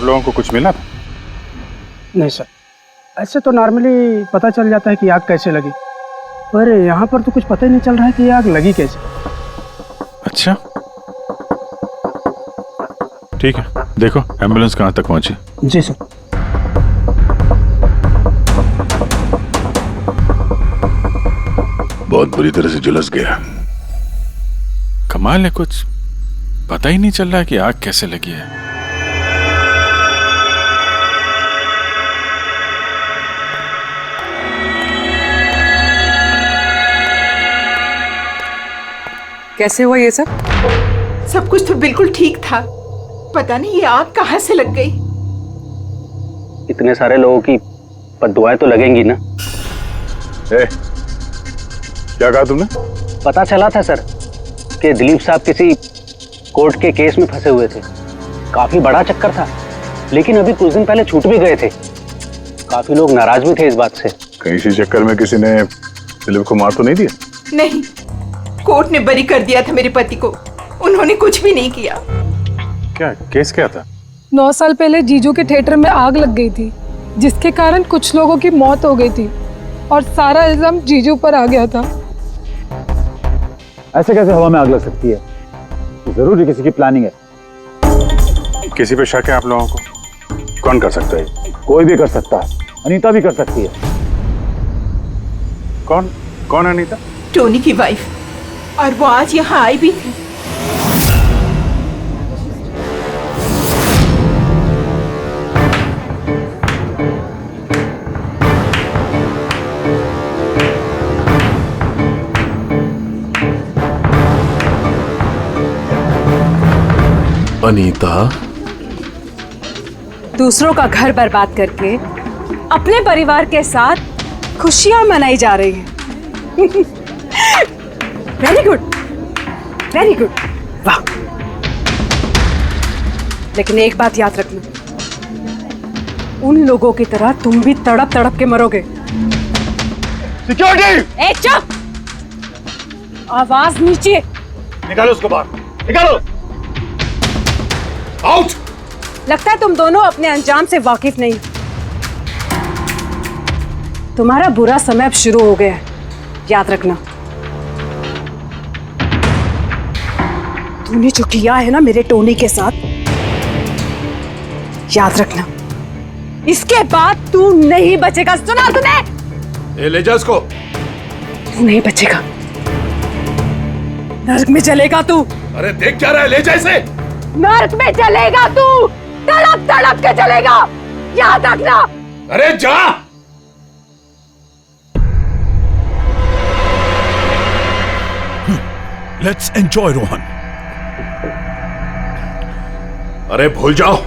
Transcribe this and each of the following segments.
आप लोगों को कुछ मिला था? नहीं सर, ऐसे तो नॉर्मली पता चल जाता है कि आग कैसे लगी, पर यहाँ पर तो कुछ पता ही नहीं चल रहा है कि आग लगी कैसे। अच्छा ठीक है, देखो एम्बुलेंस कहाँ तक पहुंची। जी सर। बहुत बुरी तरह से झुलस गया। कमाल है, कुछ पता ही नहीं चल रहा है कि आग कैसे लगी है। कैसे हुआ ये सब? सब कुछ तो बिल्कुल ठीक था, पता नहीं ये आग कहाँ से लग गई। इतने सारे लोगों की बद्दुआएं तो लगेंगी ना। क्या कहा तुमने? पता चला था सर कि दिलीप साहब किसी कोर्ट के केस में फंसे हुए थे। काफी बड़ा चक्कर था, लेकिन अभी कुछ दिन पहले छूट भी गए थे। काफी लोग नाराज भी थे इस बात से। कहीं इसी चक्कर में किसी ने दिलीप को मार तो नहीं दिया? नहीं, कोर्ट ने बरी कर दिया था मेरे पति को, उन्होंने कुछ भी नहीं किया। क्या केस क्या था? 9 साल पहले जीजू के थिएटर में आग लग गई थी, जिसके कारण कुछ लोगों की मौत हो गई थी और सारा इल्जाम जीजू पर आ गया था। ऐसे कैसे हवा में आग लग सकती है? जरूर किसी की प्लानिंग है। किसी पे शक है आप लोगों को? कौन कर सकता है? कोई भी कर सकता है, अनीता भी कर सकती है। कौन कौन अनीता? टोनी की वाइफ, और वो आज यहाँ आई भी थी। अनीता, दूसरों का घर बर्बाद करके अपने परिवार के साथ खुशियां मनाई जा रही है। वेरी गुड, वेरी गुड, वाह। लेकिन एक बात याद रखना, उन लोगों की तरह तुम भी तड़प तड़प के मरोगे। सिक्योरिटी! ए चुप! आवाज नीचे। निकालो उसको बाहर, निकालो! आउट! लगता है तुम दोनों अपने अंजाम से वाकिफ नहीं। तुम्हारा बुरा समय अब शुरू हो गया है, याद रखना। तूने जो किया है ना मेरे टोनी के साथ, याद रखना, इसके बाद तू नहीं बचेगा। सुना तूने? ले जा उसको। तू नहीं बचेगा, नर्क में चलेगा तू। अरे देख क्या रहा है, ले जा इसे। नर्क में चलेगा तू, तड़प तड़प के चलेगा, याद रखना। अरे जा। Let's enjoy Rohan. अरे भूल जाओ।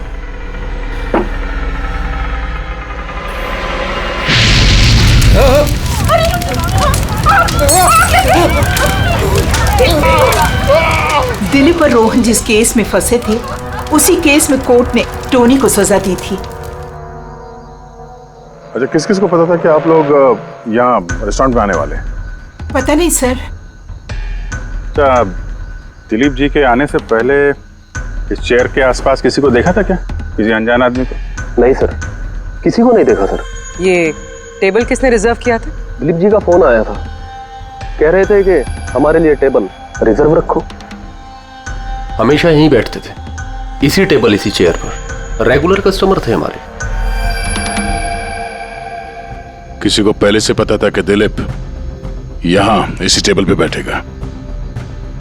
दिलीप और रोहन जिस केस में फंसे थे, उसी केस में कोर्ट ने टोनी को सजा दी थी। अच्छा, किस किस को पता था कि आप लोग यहाँ रेस्टोरेंट में आने वाले हैं? पता नहीं सर। अच्छा, दिलीप जी के आने से पहले इस चेयर के आसपास किसी को देखा था क्या? किसी अनजान आदमी को? नहीं सर, किसी को नहीं देखा सर। ये टेबल किसने रिजर्व किया था? दिलीप जी का फोन आया था, कह रहे थे कि हमारे लिए टेबल रिजर्व रखो। हमेशा यहीं बैठते थे, इसी टेबल इसी चेयर पर, रेगुलर कस्टमर थे हमारे। किसी को पहले से पता था कि दिलीप यहाँ इसी टेबल पे बैठेगा?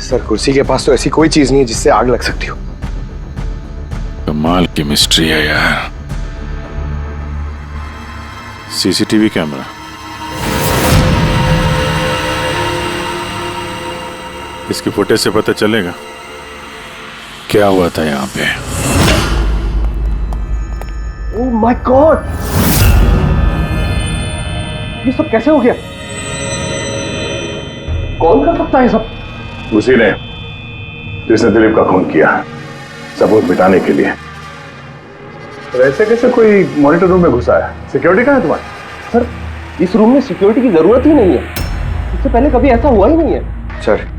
सर, कुर्सी के पास तो ऐसी कोई चीज नहीं है जिससे आग लग सकती हो। कमाल की मिस्ट्री है यार। सीसीटीवी कैमरा, इसकी फुटेज से पता चलेगा क्या हुआ था यहाँ पे। ओह माय गॉड, ये सब कैसे हो गया? कौन कर सकता है सब? उसी ने जिसने दिलीप का खून किया, सबूत मिटाने के लिए। तो ऐसे कैसे कोई मॉनिटर रूम में घुसा है? सिक्योरिटी कहाँ है तुम्हारी? सर, इस रूम में सिक्योरिटी की जरूरत ही नहीं है, इससे पहले कभी ऐसा हुआ ही नहीं है। सर,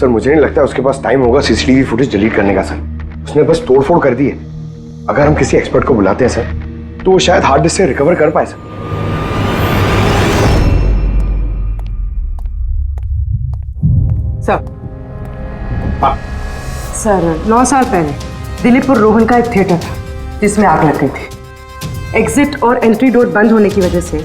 सर मुझे नहीं लगता उसके पास टाइम होगा सीसीटीवी फुटेज डिलीट करने का। सर, उसने बस तोड़फोड़ कर दी है। अगर हम किसी एक्सपर्ट को बुलाते हैं सर तो वो शायद हार्ड डिस्क से रिकवर कर पाए सर। सर 9 साल पहले दिलीप और रोहन का एक थिएटर था जिसमें आग लग गई थी। एग्जिट और एंट्री डोर बंद होने की वजह से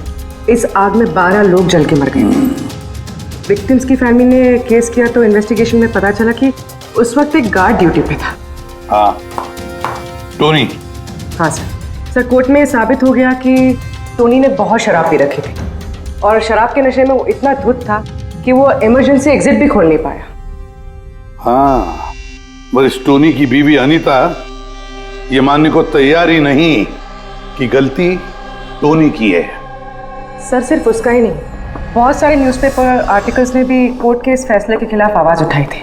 इस आग में 12 लोग जल के मर गए थे। विक्टिम्स की फैमिली ने केस किया तो इन्वेस्टिगेशन में पता चला कि उस वक्त एक गार्ड ड्यूटी पे था। हाँ, टोनी। हाँ सर कोर्ट में साबित हो गया कि टोनी ने बहुत शराब पी रखी थी और शराब के नशे में वो इतना धुत था कि वो इमरजेंसी एग्जिट भी खोल नहीं पाया। हाँ, बस टोनी की बीवी अनीता ये मानने को तैयार ही नहीं कि गलती टोनी की है। सर सिर्फ उसका ही नहीं, बहुत सारे न्यूज़पेपर आर्टिकल्स ने भी कोर्ट के इस फैसले के खिलाफ आवाज उठाई थी।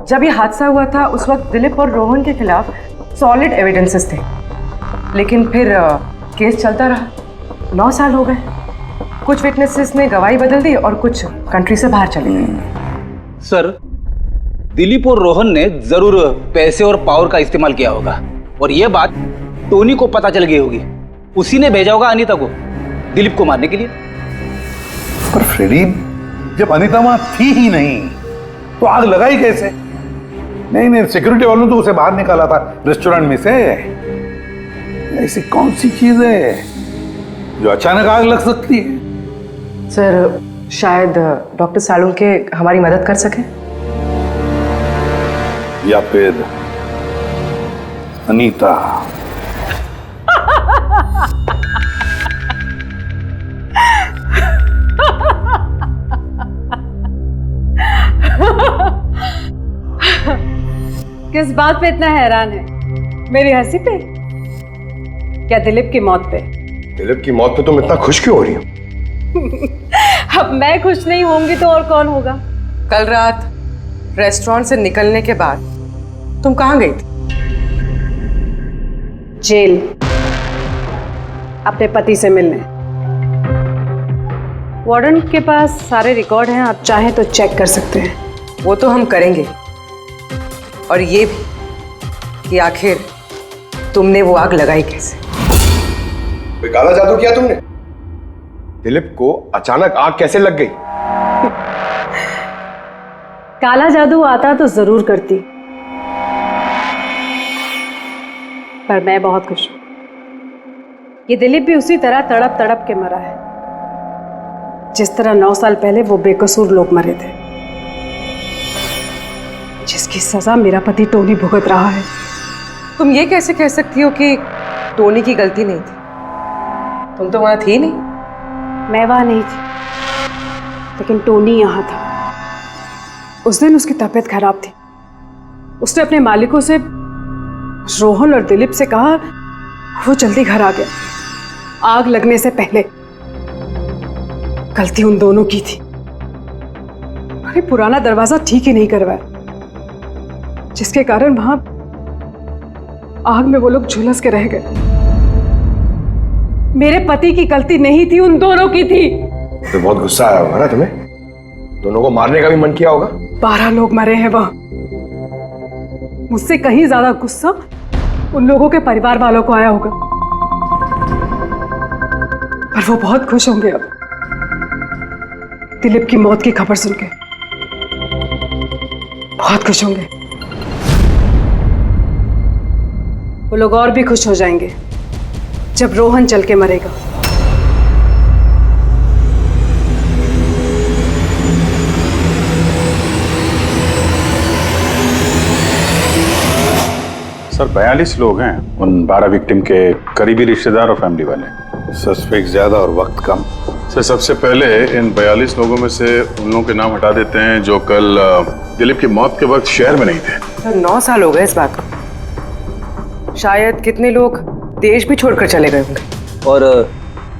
जब ये हादसा हुआ था उस वक्त दिलीप और रोहन के खिलाफ सॉलिड एविडेंसेस थे, लेकिन फिर केस चलता रहा। 9 साल हो गए। कुछ विटनेसेस ने गवाही बदल दी और कुछ कंट्री से बाहर चले गए। सर, दिलीप और रोहन ने जरूर पैसे और पावर का इस्तेमाल किया होगा और ये बात टोनी को पता चल गई होगी। उसी ने भेजा होगा अनीता को दिलीप को मारने के लिए। पर फ्रेडी, जब अनीता वहां थी ही नहीं तो आग लगाई कैसे? नहीं, सिक्योरिटी वालों ने तो उसे बाहर निकाला था रेस्टोरेंट में से। ऐसी कौन सी चीज है जो अचानक आग लग सकती है? सर शायद डॉक्टर सालुंके हमारी मदद कर सके, या फिर अनीता। किस बात पे इतना हैरान है? मेरी हंसी पे? क्या दिलीप की मौत पे? दिलीप की मौत पे तुम इतना खुश क्यों हो रही हो? अब मैं खुश नहीं होंगी तो और कौन होगा? कल रात रेस्टोरेंट से निकलने के बाद तुम कहाँ गई थी? जेल, अपने पति से मिलने। वार्डन के पास सारे रिकॉर्ड हैं, आप चाहें तो चेक कर सकते हैं। वो तो हम करेंगे, और ये भी कि आखिर तुमने वो आग लगाई कैसे? कोई काला जादू किया तुमने? दिलीप को अचानक आग कैसे लग गई? काला जादू आता तो जरूर करती, पर मैं बहुत खुश हूं। ये दिलीप भी उसी तरह तड़प तड़प के मरा है जिस तरह 9 साल पहले वो बेकसूर लोग मरे थे, जिसकी सजा मेरा पति टोनी भुगत रहा है। तुम ये कैसे कह सकती हो कि टोनी की गलती नहीं थी? तुम तो वहां थी नहीं। मैं वहां नहीं थी, लेकिन टोनी यहाँ था। उस दिन उसकी तबीयत खराब थी। उसने अपने मालिकों से, रोहन और दिलीप से कहा, वो जल्दी घर आ गया आग लगने से पहले। गलती उन दोनों की थी। अरे पुराना दरवाजा ठीक ही नहीं करवाया, जिसके कारण वहां आग में वो लोग झुलस के रह गए। मेरे पति की गलती नहीं थी, उन दोनों की थी। तो बहुत गुस्सा आया होगा ना तुम्हें? दोनों को मारने का भी मन किया होगा? 12 लोग मरे हैं वहां। मुझसे कहीं ज्यादा गुस्सा उन लोगों के परिवार वालों को आया होगा, पर वो बहुत खुश होंगे अब दिलीप की मौत की खबर सुनके। बहुत खुश होंगे। वो लोग और भी खुश हो जाएंगे जब रोहन चल के मरेगा। सर 42 लोग हैं, उन 12 विक्टिम के करीबी रिश्तेदार और फैमिली वाले। सस्पेक्ट ज्यादा और वक्त कम। सर सबसे पहले इन 42 लोगों में से उन लोगों के नाम हटा देते हैं जो कल दिलीप की मौत के वक्त शहर में नहीं थे। सर 9 साल हो गए इस बात को। शायद कितने लोग देश भी छोड़कर चले गए होंगे, और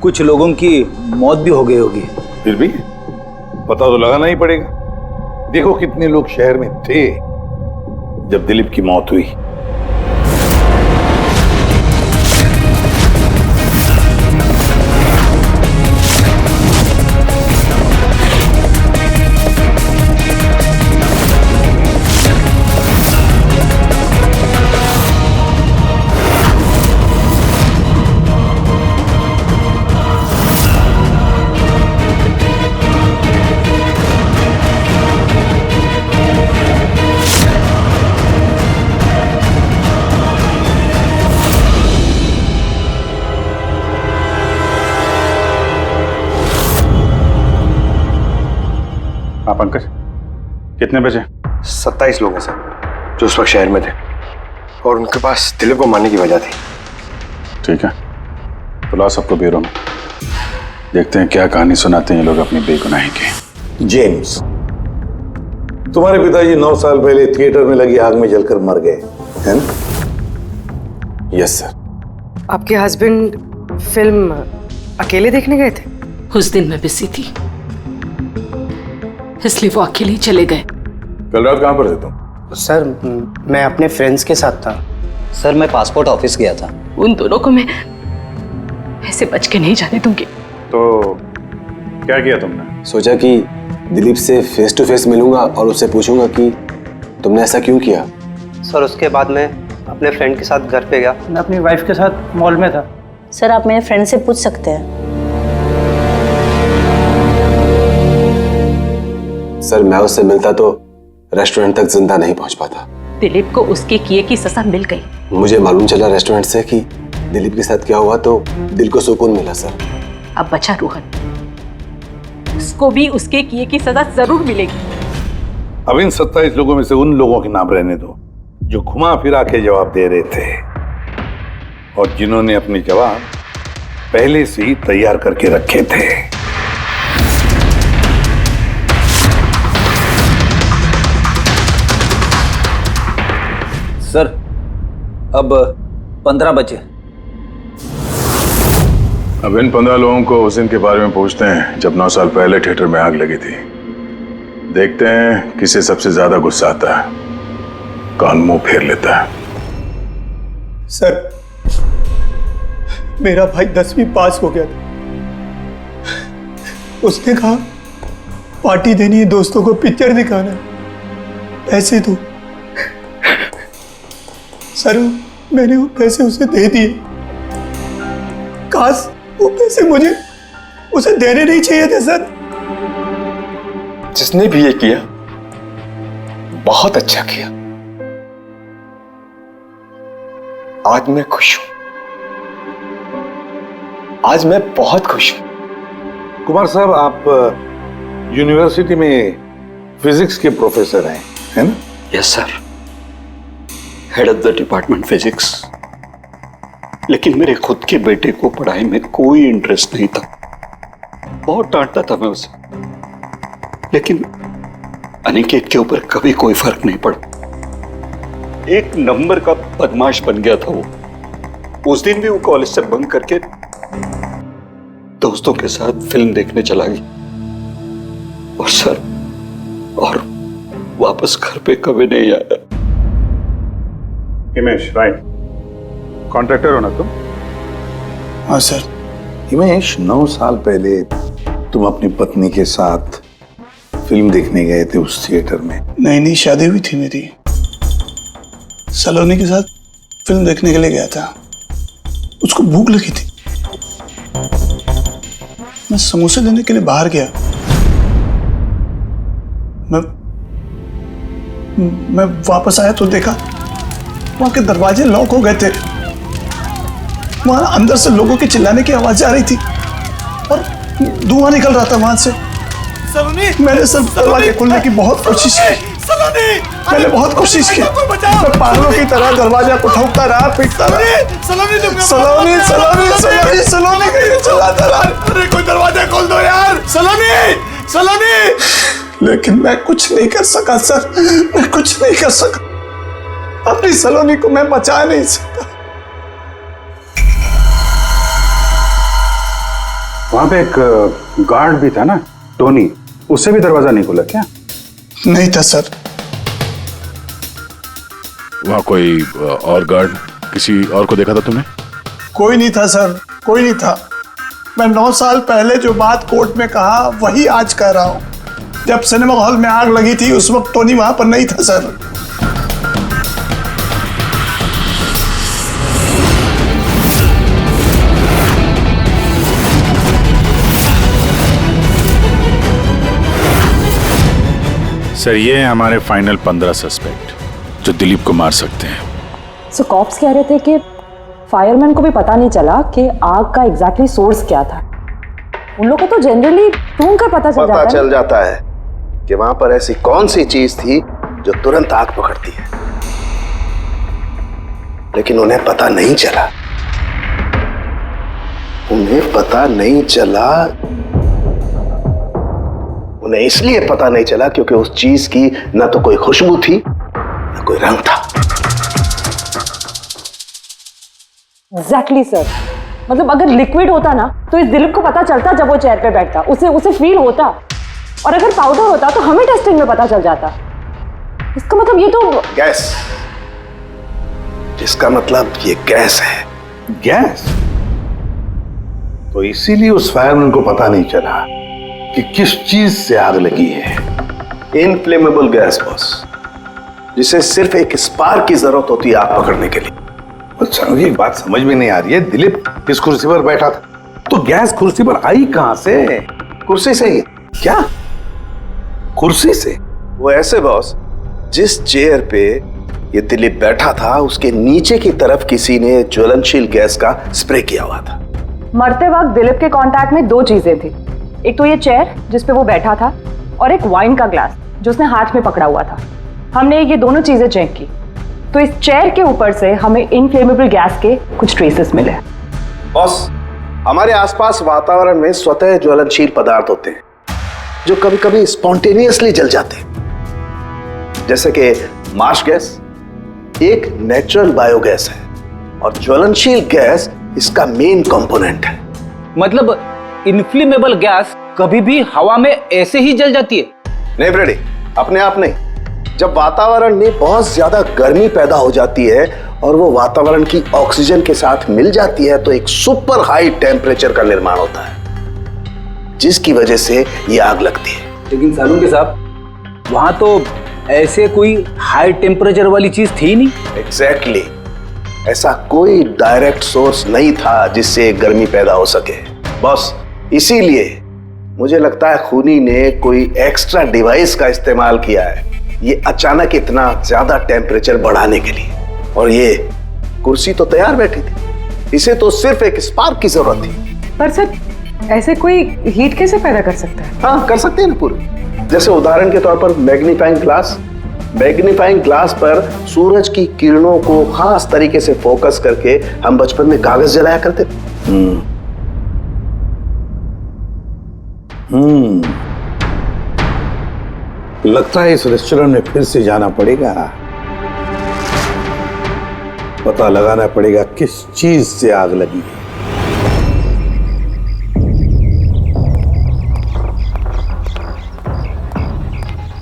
कुछ लोगों की मौत भी हो गई होगी। फिर भी पता तो लगाना ही पड़ेगा। देखो कितने लोग शहर में थे जब दिलीप की मौत हुई। हाँ पंकज, कितने बजे? 27 लोग हैं सर जो उस वक्त शहर में थे और उनके पास दिलीप को मारने की वजह थी। ठीक है, बुलाओ सबको ब्यूरो में, देखते हैं क्या कहानी सुनाते हैं ये लोग अपनी बेगुनाही की। जेम्स, तुम्हारे पिताजी 9 साल पहले थिएटर में लगी आग में जलकर मर गए, है ना? Yes sir. आपके हस्बैंड फिल्म अकेले देखने गए थे? उस दिन मैं बिजी थी, इसलिए वो अकेले ही चले गए। कल रात कहाँ पर थे तुम? सर मैं अपने फ्रेंड्स के साथ था। सर मैं पासपोर्ट ऑफिस गया था। उन दोनों को मैं ऐसे बच के नहीं जाने दूंगी। तो क्या किया तुमने? सोचा कि दिलीप से फेस टू फेस मिलूंगा और उससे पूछूंगा कि तुमने ऐसा क्यों किया। सर उसके बाद मैं अपने फ्रेंड के साथ घर पे गया। मैं अपनी वाइफ के साथ मॉल में था। सर आप मेरे फ्रेंड से पूछ सकते हैं। सर मैं उससे मिलता तो रेस्टोरेंट तक जिंदा नहीं पहुंच पाता। दिलीप को उसके किए की सजा मिल गई। मुझे मालूम चला रेस्टोरेंट से कि दिलीप के साथ क्या हुआ तो दिल को सुकून मिला सर। अब बचा रोहन, उसको भी उसके किए की सजा जरूर मिलेगी। अब इन 27 लोगों में से उन लोगों के नाम रहने दो जो घुमा फिरा के जवाब दे रहे थे और जिन्होंने अपने जवाब पहले से ही तैयार करके रखे थे। सर अब 15 बजे। अब इन 15 लोगों को उस दिन के बारे में पूछते हैं जब 9 साल पहले थिएटर में आग लगी थी। देखते हैं किसे सबसे ज्यादा गुस्सा आता है, कौन मुंह फेर लेता है। सर मेरा भाई 10वीं पास हो गया था। उसने कहा पार्टी देनी है, दोस्तों को पिक्चर दिखाना है, पैसे दो। सर मैंने वो पैसे उसे दे दिए। काश वो पैसे मुझे उसे देने नहीं चाहिए थे सर। जिसने भी ये किया बहुत अच्छा किया। आज मैं खुश हूं, आज मैं बहुत खुश हूं। कुमार साहब आप यूनिवर्सिटी में फिजिक्स के प्रोफेसर हैं, है ना? Yes sir, head of the department physics. लेकिन मेरे खुद के बेटे को पढ़ाई में कोई इंटरेस्ट नहीं था। बहुत डांटता था मैं उसे, लेकिन अनिकेत के ऊपर कभी कोई फर्क नहीं पड़ा। एक नंबर का बदमाश बन गया था वो। उस दिन भी वो कॉलेज से बंक करके दोस्तों के साथ फिल्म देखने चला गया और सर और वापस घर पे कभी नहीं आया। हिमेश, राइट, कॉन्ट्रैक्टर हो ना तुम? हाँ सर। हिमेश, 9 साल पहले तुम अपनी पत्नी के साथ फिल्म देखने गए थे उस थिएटर में। नई शादी हुई थी मेरी, सलोनी के साथ फिल्म देखने के लिए गया था। उसको भूख लगी थी, मैं समोसे लेने के लिए बाहर गया। मैं वापस आया तो देखा वहां के दरवाजे लॉक हो गए थे। वहां अंदर से लोगों के चिल्लाने की आवाज आ रही थी और धुआं निकल रहा था वहां से। मैंने सब दरवाजे खोलने की बहुत कोशिश की। मैंने बहुत कोशिश की। मैं पागलों की तरह दरवाजा को ठोकता रहा, पीटता रहा। सलोनी चिल्लाता रहा, अरे कोई दरवाजा खोल दो यार, सलोनी। लेकिन मैं कुछ नहीं कर सका सर, मैं कुछ नहीं कर सका। अपनी सलोनी को मैं बचा नहीं सका। वहां पे एक गार्ड भी था ना, टोनी, उससे भी दरवाजा नहीं खुला क्या? नहीं था सर। वहां कोई और गार्ड, किसी और को देखा था तुमने? कोई नहीं था सर, कोई नहीं था। मैं 9 साल पहले जो बात कोर्ट में कहा वही आज कह रहा हूं। जब सिनेमा हॉल में आग लगी थी उस वक्त टोनी वहां पर नहीं था सर। सर ये है हमारे फाइनल 15 सस्पेक्ट जो दिलीप को मार सकते हैं। सो कॉप्स कह रहे थे कि फायरमैन को भी पता नहीं चला कि आग का एग्जैक्टली सोर्स क्या था। उन लोगों को तो जनरली ढूंढ कर पता चल जाता है। कि वहां पर ऐसी कौन सी चीज थी जो तुरंत आग पकड़ती है, लेकिन उन्हें पता नहीं चला। उन्हें पता नहीं चला। उन्हें इसलिए पता नहीं चला क्योंकि उस चीज की ना तो कोई खुशबू थी ना कोई रंग था। एग्जैक्टली सर, मतलब अगर लिक्विड होता ना तो इस दिलीप को पता चलता जब वो चेयर पे बैठता, उसे फील होता। और अगर पाउडर होता तो हमें टेस्टिंग में पता चल जाता। इसका मतलब ये तो गैस, जिसका मतलब ये गैस है। गैस? तो इसीलिए उस फायरमैन को पता नहीं चला कि किस चीज से आग लगी है। इनफ्लेमेबल गैस बॉस, जिसे सिर्फ एक स्पार्क की जरूरत होती है आग पकड़ने के लिए। अच्छा, मुझे एक बात समझ में नहीं आ रही है। दिलीप किस कुर्सी पर बैठा था, तो गैस कुर्सी पर आई कहां से? कुर्सी से ही। क्या? कुर्सी से? वो ऐसे बॉस, जिस चेयर पे ये दिलीप बैठा था उसके नीचे की तरफ किसी ने ज्वलनशील गैस का स्प्रे किया हुआ था। मरते वक्त दिलीप के कांटेक्ट में दो चीजें थी, एक तो ये चेयर जिस पे वो बैठा था और एक वाइन का ग्लास जो उसने हाथ में पकड़ा हुआ था। हमने ये दोनों चीजें चेक की तो इस चेयर के ऊपर से हमें इनफ्लेमेबल गैस के कुछ ट्रेसेस मिले। बॉस, हमारे आसपास वातावरण में स्वतः ज्वलनशील पदार्थ होते हैं जो कभी कभी स्पॉन्टेनियसली जल जाते हैं, जैसे कि मार्श गैस एक नेचुरल बायोगैस है और ज्वलनशील गैस इसका मेन कंपोनेंट है। मतलब इनफ्लेमेबल गैस कभी भी हवा में ऐसे ही जल जाती है? नहीं फ्रेडी, अपने आप नहीं। जब वातावरण में बहुत ज्यादा गर्मी पैदा हो जाती है और वो वातावरण की ऑक्सीजन के साथ मिल जाती है तो एक सुपर हाई टेम्परेचर का निर्माण होता है, जिसकी वजह से ये आग लगती है। लेकिन सालून के साहब, वहां तो ऐसे कोई हाई टेम्परेचर वाली चीज थी नहीं। एग्जैक्टली, ऐसा कोई डायरेक्ट सोर्स नहीं था जिससे गर्मी पैदा हो सके बॉस। इसीलिए मुझे लगता है खूनी ने कोई एक्स्ट्रा डिवाइस का इस्तेमाल किया है ये अचानक इतना ज्यादा टेम्परेचर बढ़ाने के लिए। और ये कुर्सी तो तैयार बैठी थी, इसे तो सिर्फ एक स्पार्क की जरूरत थी। पर सर, ऐसे कोई हीट कैसे पैदा कर सकता है? हाँ, कर सकते हैं ना पूरे। जैसे उदाहरण के तौर पर मैग्नीफाइंग ग्लास पर सूरज की किरणों को खास तरीके से फोकस करके हम बचपन में कागज जलाया करते थे। लगता है इस रेस्टोरेंट में फिर से जाना पड़ेगा। पता लगाना पड़ेगा किस चीज से आग लगी है।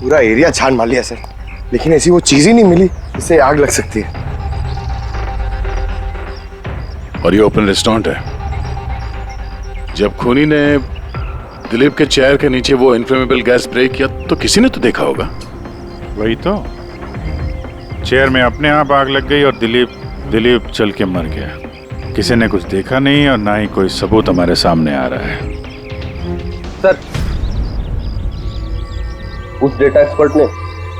पूरा एरिया छान मार लिया सर, लेकिन ऐसी वो चीज ही नहीं मिली जिससे आग लग सकती है। और ये ओपन रेस्टोरेंट है। जब खूनी ने दिलीप के चेयर के नीचे वो इनफ्लेमेबल गैस स्प्रे किया तो किसी ने तो देखा होगा। वही तो, चेयर में अपने आप आग लग गई और दिलीप चल के मर गया। किसी ने कुछ देखा नहीं और ना ही कोई सबूत हमारे सामने आ रहा है। सर, उस डेटा एक्सपर्ट ने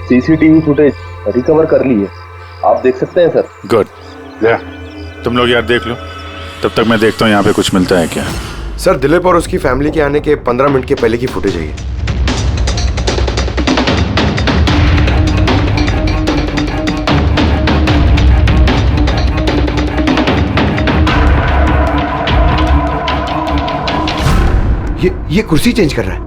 सीसीटीवी फुटेज रिकवर कर ली है, आप देख सकते हैं सर। गुड, तुम लोग यार देख लो, तब तक मैं देखता हूँ यहाँ पे कुछ मिलता है क्या। सर, दिलीप और उसकी फैमिली के आने के 15 मिनट के पहले की फुटेज है ये कुर्सी चेंज कर रहा है।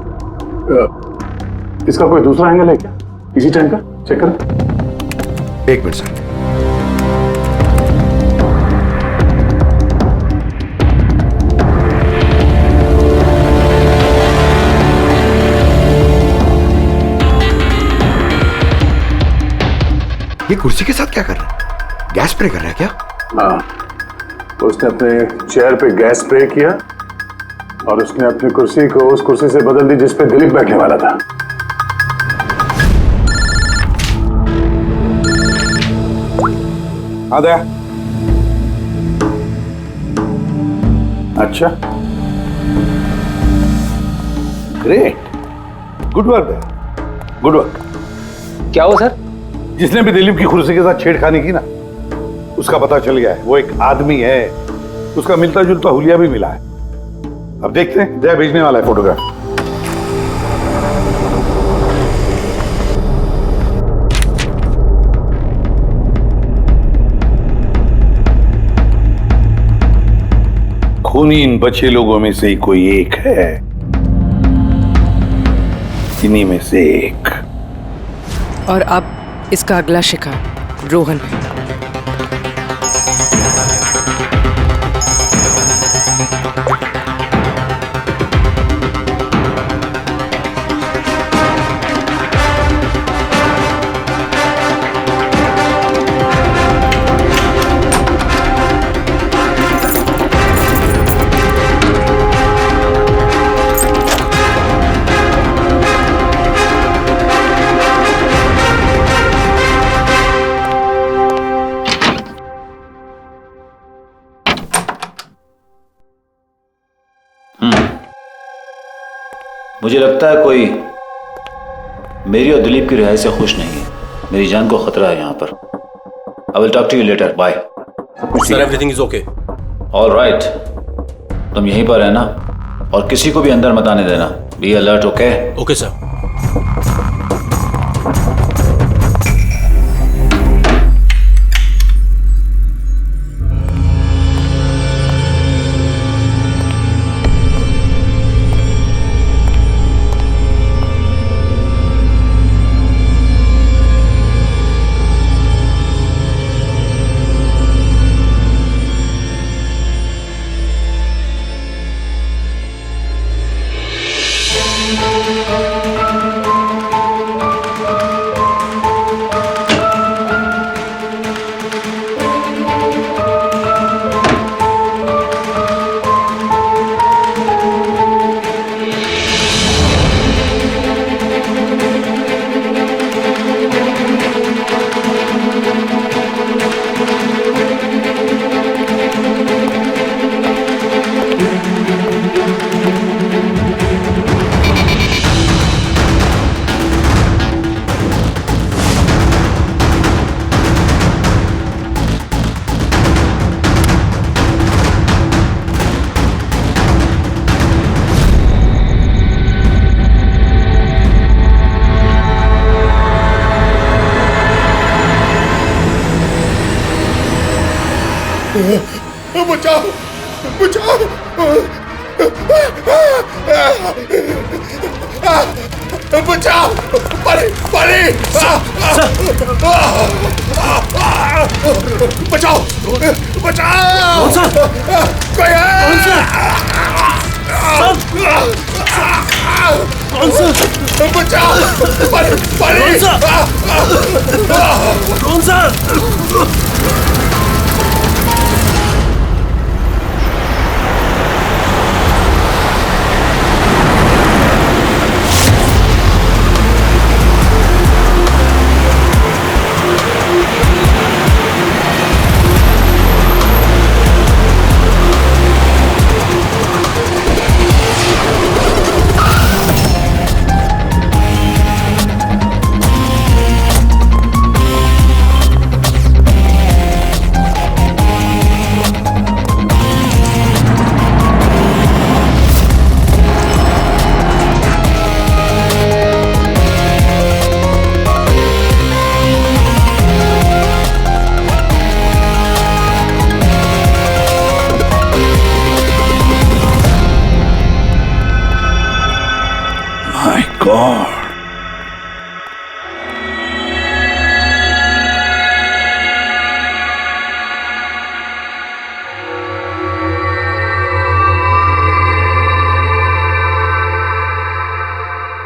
इसका कोई दूसरा एंगल है क्या इसी टाइम का? चेक कर। एक मिनट सर। ये कुर्सी के साथ क्या कर रहा है? गैस स्प्रे कर रहा है क्या? हाँ, तो उसने अपने चेयर पे गैस स्प्रे किया और उसने अपनी कुर्सी को उस कुर्सी से बदल दी जिस पे दिलीप बैठने वाला था। आ गया। अच्छा, great, good work, good work. क्या हुआ सर? जिसने भी दिलीप की कुर्सी के साथ छेड़खानी की ना, उसका पता चल गया है। वो एक आदमी है, उसका मिलता जुलता हुलिया भी मिला है। अब देखते हैं, जय भेजने वाला है फोटोग्राफ। खूनी इन बचे लोगों में से ही कोई एक है, इन्हीं में से एक। और अब इसका अगला शिकार रोहन है। मुझे लगता है कोई मेरी और दिलीप की रिहाई से खुश नहीं है। मेरी जान को खतरा है यहाँ पर। I will talk to you later, bye. Sir everything is okay. All right, तुम यहीं पर रहना और किसी को भी अंदर मत आने देना। Be alert, okay? Okay sir. बचाओ बचाओ, बचाओ, परे परे, बचाओ बचाओ, कोई है? बचाओ, परे परे, कौन सा?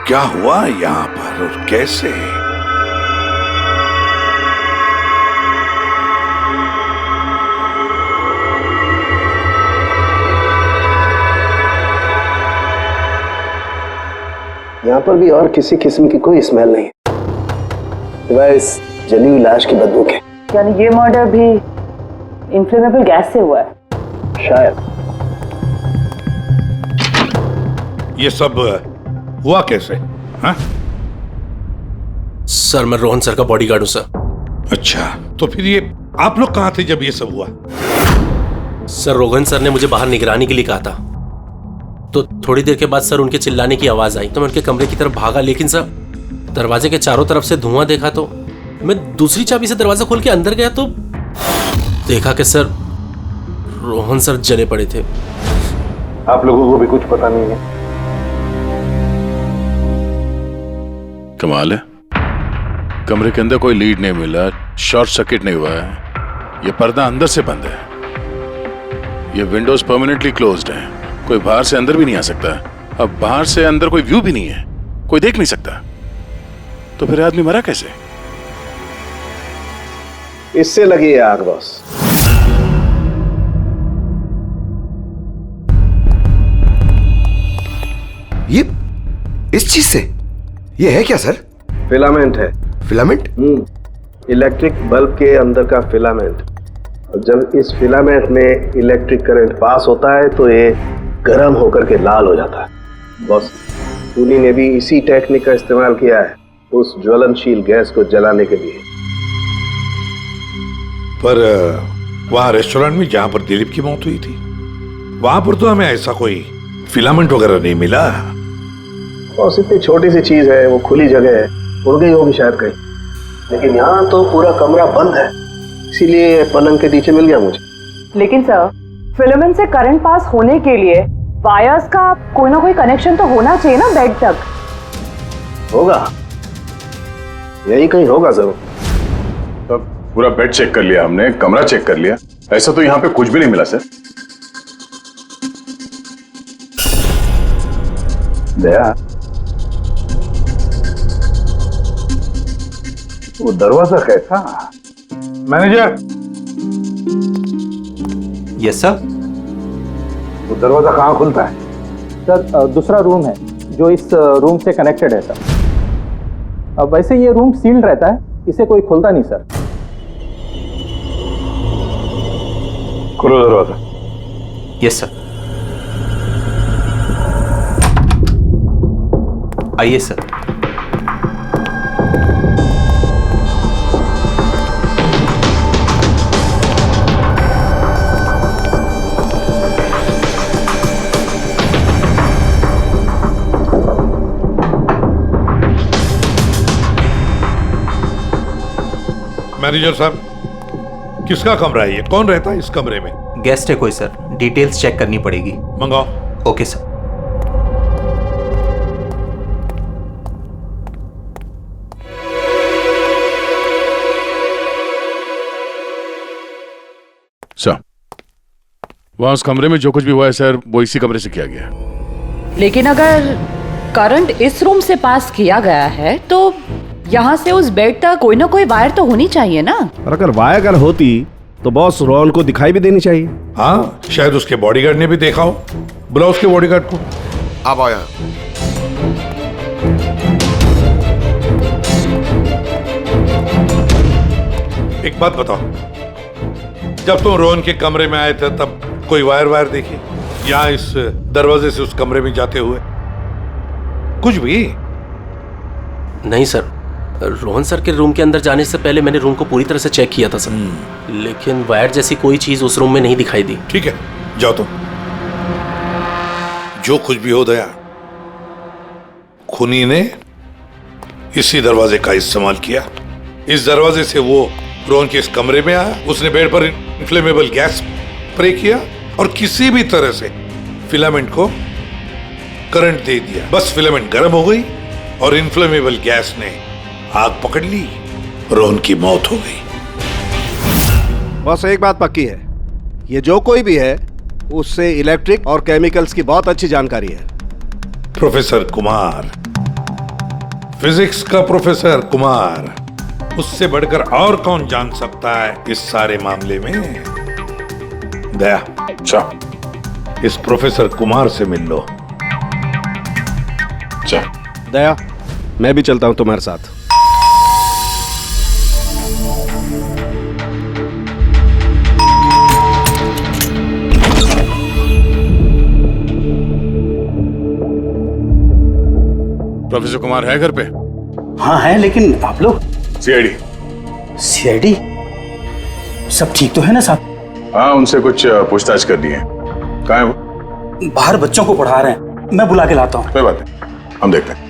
क्या हुआ यहाँ पर और कैसे? यहाँ पर भी और किसी किस्म की कोई स्मेल नहीं, सिवाय इस जली हुई लाश की बदबू के। यानी ये मर्डर भी इन्फ्लेमेबल गैस से हुआ है? शायद। ये सब हुआ कैसे? हाँ? सर मैं रोहन सर का बॉडीगार्ड हूं सर। अच्छा, तो फिर ये आप लोग कहाँ थे जब ये सब हुआ? सर रोहन सर ने मुझे बाहर निगरानी के लिए कहा था, तो थोड़ी देर के बाद सर उनके चिल्लाने की आवाज आई तो मैं उनके कमरे की तरफ भागा, लेकिन सर दरवाजे के चारों तरफ से धुआं देखा तो मैं दूसरी चाबी से दरवाजा खोल के अंदर गया तो देखा कि सर रोहन सर जले पड़े थे। आप लोगों को भी कुछ पता नहीं है। कमाल है, कमरे के अंदर कोई लीड नहीं मिला, शॉर्ट सर्किट नहीं हुआ है, ये पर्दा अंदर से बंद है, ये विंडोज परमानेंटली क्लोज्ड है, कोई बाहर से अंदर भी नहीं आ सकता। अब बाहर से अंदर कोई व्यू भी नहीं है, कोई देख नहीं सकता, तो फिर आदमी मरा कैसे? इससे लगी है आग बॉस। ये इस चीज से ये है क्या सर? फिलामेंट है। फिलामेंट? इलेक्ट्रिक बल्ब के अंदर का फिलामेंट। और जब इस फिलामेंट में इलेक्ट्रिक करंट पास होता है तो ये गर्म होकर के लाल हो जाता है। बॉस, खूनी ने भी इसी टेक्निक का इस्तेमाल किया है उस ज्वलनशील गैस को जलाने के लिए। पर वहां रेस्टोरेंट में जहां पर दिलीप की मौत हुई थी, वहां पर तो हमें ऐसा कोई फिलामेंट वगैरह नहीं मिला। और इतनी छोटी सी चीज है, वो खुली जगह है, उड़ गई होगी शायद कहीं, लेकिन यहाँ तो पूरा कमरा बंद है, इसीलिए पलंग के नीचे मिल गया मुझे। लेकिन सर, फिलामेंट से करंट पास होने के लिए वायर्स का कोई ना कोई कनेक्शन तो होना चाहिए ना बेड तक। होगा, यही कहीं होगा जरूर। तो पूरा बेड चेक कर लिया हमने, कमरा चेक कर लिया, ऐसा तो यहाँ पे कुछ भी नहीं मिला सर। दया, वो दरवाजा कैसा? मैनेजर। Yes sir. वो दरवाजा कहाँ खुलता है? सर दूसरा रूम है जो इस रूम से कनेक्टेड है सर। अब वैसे ये रूम सील्ड रहता है, इसे कोई खोलता नहीं सर। खोलो दरवाजा। Yes sir. आइए सर। मैनेजर साहब, किसका कमरा है ये? कौन रहता है इस कमरे में? गेस्ट है कोई सर, डिटेल्स चेक करनी पड़ेगी। मंगाओ। Okay sir. सर, वहां उस कमरे में जो कुछ भी हुआ है सर, वो इसी कमरे से किया गया। लेकिन अगर करंट इस रूम से पास किया गया है तो यहाँ से उस बेड तक कोई ना कोई वायर तो होनी चाहिए ना। और अगर वायर अगर होती तो बॉस रोहन को दिखाई भी देनी चाहिए। हाँ, शायद उसके बॉडीगार्ड ने भी देखा हो। बुलाओ उसके बॉडीगार्ड को। आप आओ यहाँ। एक बात बताओ, जब तुम रोहन के कमरे में आए थे तब कोई वायर देखी यहाँ इस दरवाजे से उस कमरे में जाते हुए? कुछ भी नहीं सर, रोहन सर के रूम के अंदर जाने से पहले मैंने रूम को पूरी तरह से चेक किया था सर, लेकिन वायर जैसी कोई चीज उस रूम में नहीं दिखाई दी। ठीक है, जाओ तुम। जो कुछ भी हो दया, खूनी ने इसी दरवाजे का इस्तेमाल किया। इस दरवाजे से वो रोहन के इस कमरे में आया, उसने बेड पर इन्फ्लेमेबल गैस स्प्रे किया और किसी भी तरह से फिलामेंट को करंट दे दिया। बस फिलामेंट गर्म हो गई और इन्फ्लेमेबल गैस ने आग पकड़ ली, रोहन की मौत हो गई। बस एक बात पक्की है, ये जो कोई भी है उससे इलेक्ट्रिक और केमिकल्स की बहुत अच्छी जानकारी है। प्रोफेसर कुमार, फिजिक्स का प्रोफेसर कुमार, उससे बढ़कर और कौन जान सकता है इस सारे मामले में? दया, अच्छा, इस प्रोफेसर कुमार से मिल लो। दया, मैं भी चलता हूं तुम्हारे साथ। प्रोफेसर कुमार है घर पे? हाँ है, लेकिन आप लोग? सीआईडी। सीआईडी? सब ठीक तो है ना साहब? हाँ, उनसे कुछ पूछताछ करनी है। कहाँ है वो? बाहर बच्चों को पढ़ा रहे हैं, मैं बुला के लाता हूँ। कोई बात नहीं, हम देखते हैं।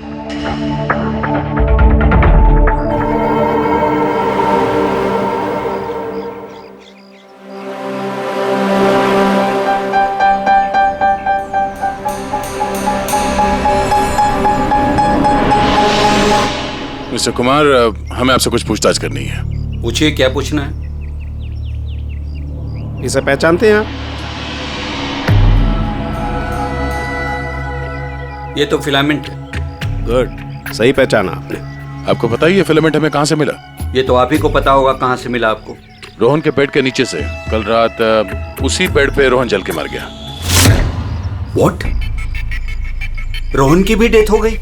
मिस्टर कुमार, हमें आपसे कुछ पूछताछ करनी है। पूछिए, क्या पूछना है? इसे पहचानते हैं आप? ये तो फिलामेंट है। गुड, सही पहचाना आपने। आपको पता ही है फिलामेंट हमें कहाँ से मिला? ये तो आप ही को पता होगा कहाँ से मिला आपको। रोहन के बेड के नीचे से। कल रात उसी बेड पे रोहन जल के मर गया। व्हाट? रोहन की भी डेथ हो गई?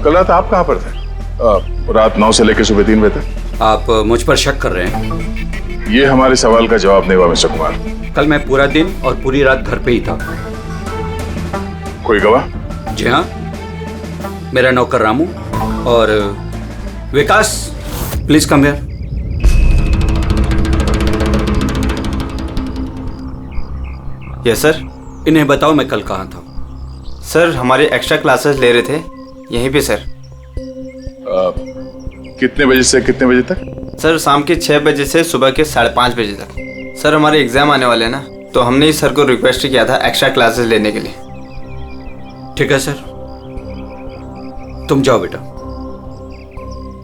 कल रात आप कहाँ पर थे? रात 9 से लेकर सुबह 3 बजे तक। आप मुझ पर शक कर रहे हैं? ये हमारे सवाल का जवाब नहीं हुआ मिस्टर कुमार। कल मैं पूरा दिन और पूरी रात घर पे ही था। कोई गवाह? जी हाँ, मेरा नौकर रामू और Vikas. Please come here. Yes sir. इन्हें बताओ मैं कल कहाँ था। सर हमारे एक्स्ट्रा क्लासेस ले रहे थे यहीं पे सर। कितने बजे से कितने बजे तक? सर शाम के 6 बजे से सुबह के 5:30 बजे तक। सर हमारे एग्जाम आने वाले हैं ना, तो हमने ही सर को रिक्वेस्ट किया था एक्स्ट्रा क्लासेस लेने के लिए। ठीक है सर, तुम जाओ बेटा।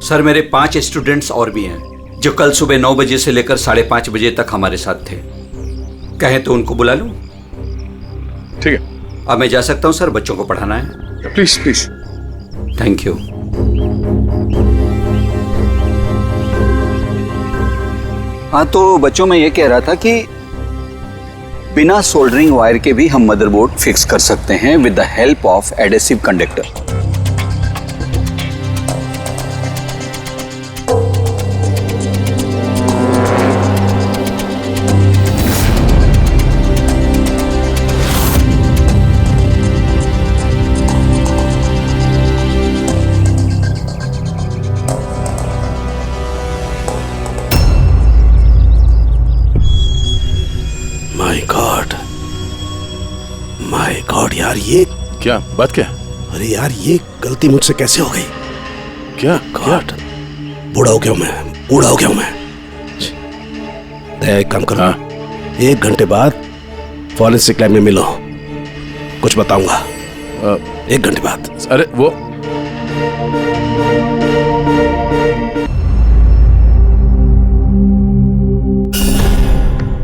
सर मेरे 5 स्टूडेंट्स और भी हैं जो कल सुबह 9 बजे से लेकर 5:30 बजे तक हमारे साथ थे। कहें तो उनको बुला लूं? ठीक है, अब मैं जा सकता हूं सर, बच्चों को पढ़ाना है। Please please. Thank you. हाँ तो बच्चों, मैं ये कह रहा था कि बिना सोल्डरिंग वायर के भी हम मदरबोर्ड फिक्स कर सकते हैं with the help of adhesive conductor. My God यार, ये क्या बात? क्या? अरे यार, ये गलती मुझसे कैसे हो गई? क्या गॉड, बूढ़ा हो गया हूं मैं, बूढ़ा हो गया हूं मैं। दया, एक काम करो, 1 घंटे बाद फॉरेंसिक लैब में मिलो, कुछ बताऊंगा। 1 घंटे बाद। अरे वो